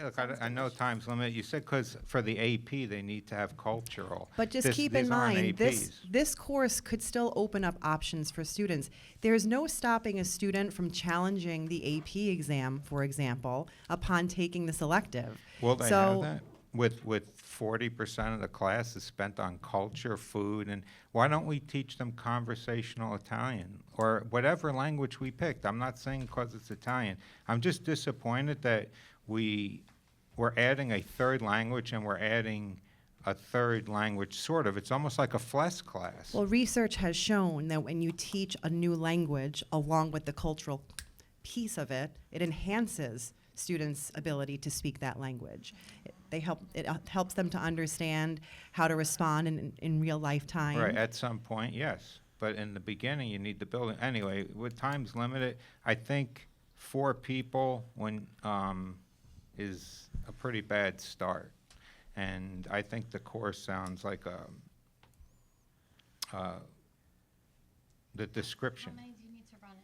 look, I know time's limited. You said because for the AP, they need to have cultural. But just keep in these aren't mind, APs. this course could still open up options for students. There's no stopping a student from challenging the AP exam, for example, upon taking this elective. Will they have that? With 40% of the class is spent on culture, food, and why don't we teach them conversational Italian or whatever language we picked? I'm not saying because it's Italian. I'm just disappointed that we're adding a third language and we're adding a third language, sort of. It's almost like a FLES class. Well, research has shown that when you teach a new language along with the cultural piece of it, it enhances students' ability to speak that language. It helps them to understand how to respond in real life time. Right, at some point, yes. But in the beginning, you need to build it. Anyway, with time's limited, I think 4 people is a pretty bad start. And I think the course sounds like the description. How many do you need to run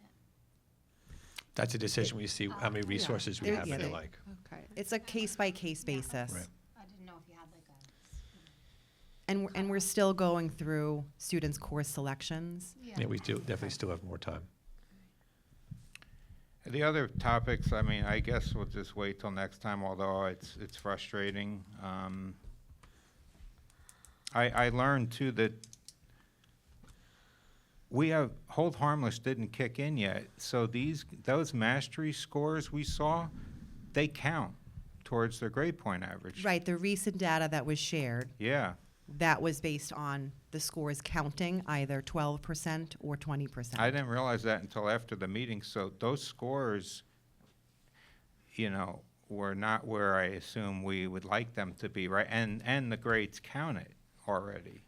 it? That's a decision we see how many resources we There- have yeah, and the they- like. Okay. It's a case-by-case basis. Right. I didn't know if you had like a. And we're still going through students' course selections. Yeah, we do definitely still have more time. The other topics, I mean, I guess we'll just wait till next time, although it's frustrating. I learned too that we have, hold harmless didn't kick in yet, so those mastery scores we saw, they count towards their grade point average. Right, the recent data that was shared, Yeah, that was based on the scores counting either 12% or 20%. I didn't realize that until after the meeting, so those scores, were not where I assume we would like them to be, right? And the grades counted already.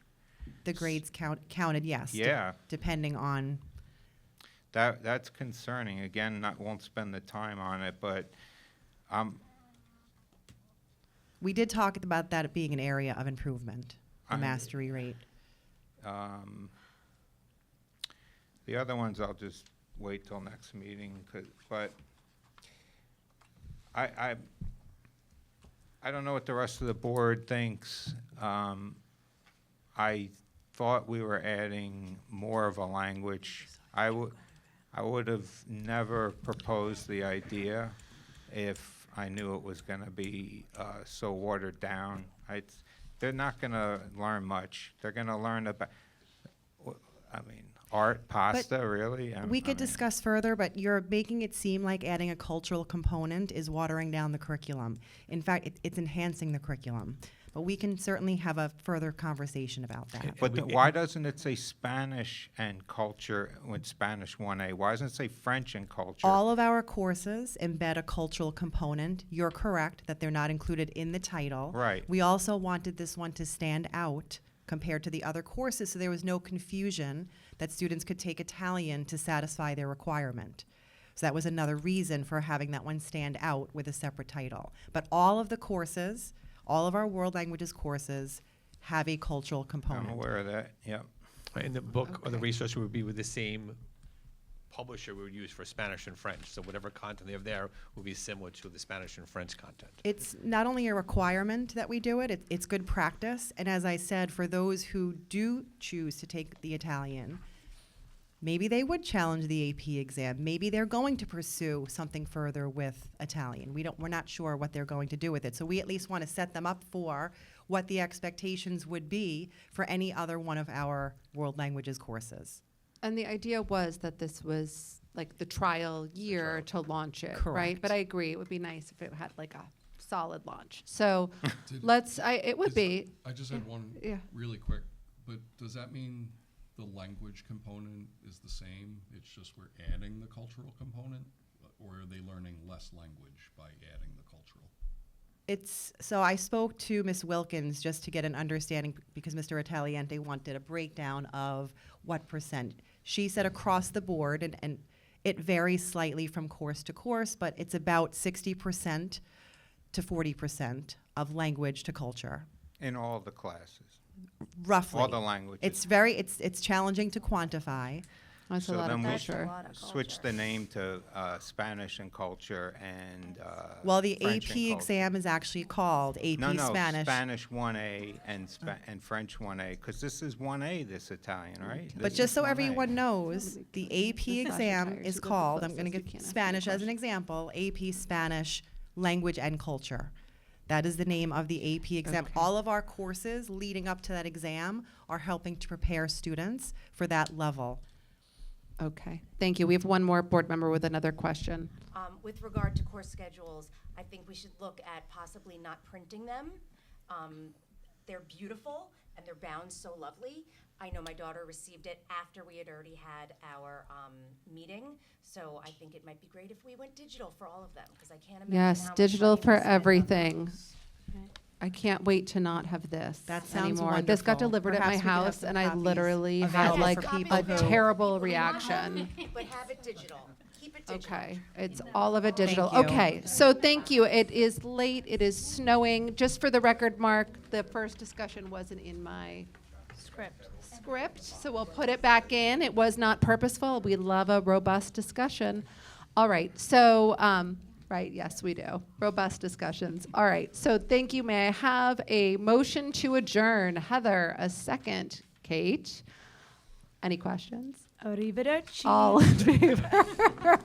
The grades counted, yes. Yeah. Depending on, That's concerning. Again, won't spend the time on it, but we did talk about that being an area of improvement, the mastery rate. the other ones I'll just wait till next meeting, but I don't know what the rest of the board thinks. I thought we were adding more of a language. I would have never proposed the idea if I knew it was going to be so watered down. They're not going to learn much. They're going to learn about, art, pasta, really? We could discuss further, but you're making it seem like adding a cultural component is watering down the curriculum. In fact, it's enhancing the curriculum. But we can certainly have a further conversation about that. But why doesn't it say Spanish and culture with Spanish 1A? Why doesn't it say French and culture? All of our courses embed a cultural component. You're correct that they're not included in the title. Right. We also wanted this one to stand out compared to the other courses, so there was no confusion that students could take Italian to satisfy their requirement. So that was another reason for having that one stand out with a separate title. But all of the courses, all of our world languages courses have a cultural component. I'm aware of that, yep. In the book or the resource would be with the same publisher we would use for Spanish and French. So whatever content they have there will be similar to the Spanish and French content. It's not only a requirement that we do it, it's good practice. And as I said, for those who do choose to take the Italian, maybe they would challenge the AP exam. Maybe they're going to pursue something further with Italian. We're not sure what they're going to do with it. So we at least want to set them up for what the expectations would be for any other one of our world languages courses. And the idea was that this was like the trial year to launch it, right? Correct. But I agree, it would be nice if it had like a solid launch. So it would be. I just had one really quick, but does that mean the language component is the same? It's just we're adding the cultural component? Or are they learning less language by adding the cultural? So I spoke to Ms. Wilkins just to get an understanding because Mr. Italiente wanted a breakdown of what percent. She said across the board, and it varies slightly from course to course, but it's about 60% to 40% of language to culture. In all the classes. Roughly. All the languages. It's challenging to quantify. That's So a lot of then culture. switch the name to Spanish and culture and Well, the French AP and culture. exam is actually called AP No, Spanish. Spanish 1A and French 1A, because this is 1A, this Italian, right? But This just is so 1A. everyone knows, the AP exam tires is to go called, close I'm going to as we get can after the Spanish as an example, AP Spanish Language and Culture. That is the name of the AP exam. Okay. All of our courses leading up to that exam are helping to prepare students for that level. Okay, thank you. We have one more board member with another question. With regard to course schedules, I think we should look at possibly not printing them. They're beautiful and they're bound so lovely. I know my daughter received it after we had already had our meeting, so I think it might be great if we went digital for all of them, because I can't imagine Yes, how much digital money we for spend on everything. those. I can't wait to not have this That sounds anymore. This got wonderful. delivered Perhaps at we my could have house, some and I copies literally had available like for a people who- terrible People who want reaction. them, but have it digital. Keep it digital. Okay, it's all of it digital. Thank you. Okay, so thank you. It is late, it is snowing. Just for the record, Mark, the first discussion wasn't in my script, so we'll put it back in. It was not purposeful. We love a robust discussion. All right, so, right, yes, we do. Robust discussions. All right, so thank you. May I have a motion to adjourn? Heather, a second. Kate? Any questions? Arrivederci. All in favor?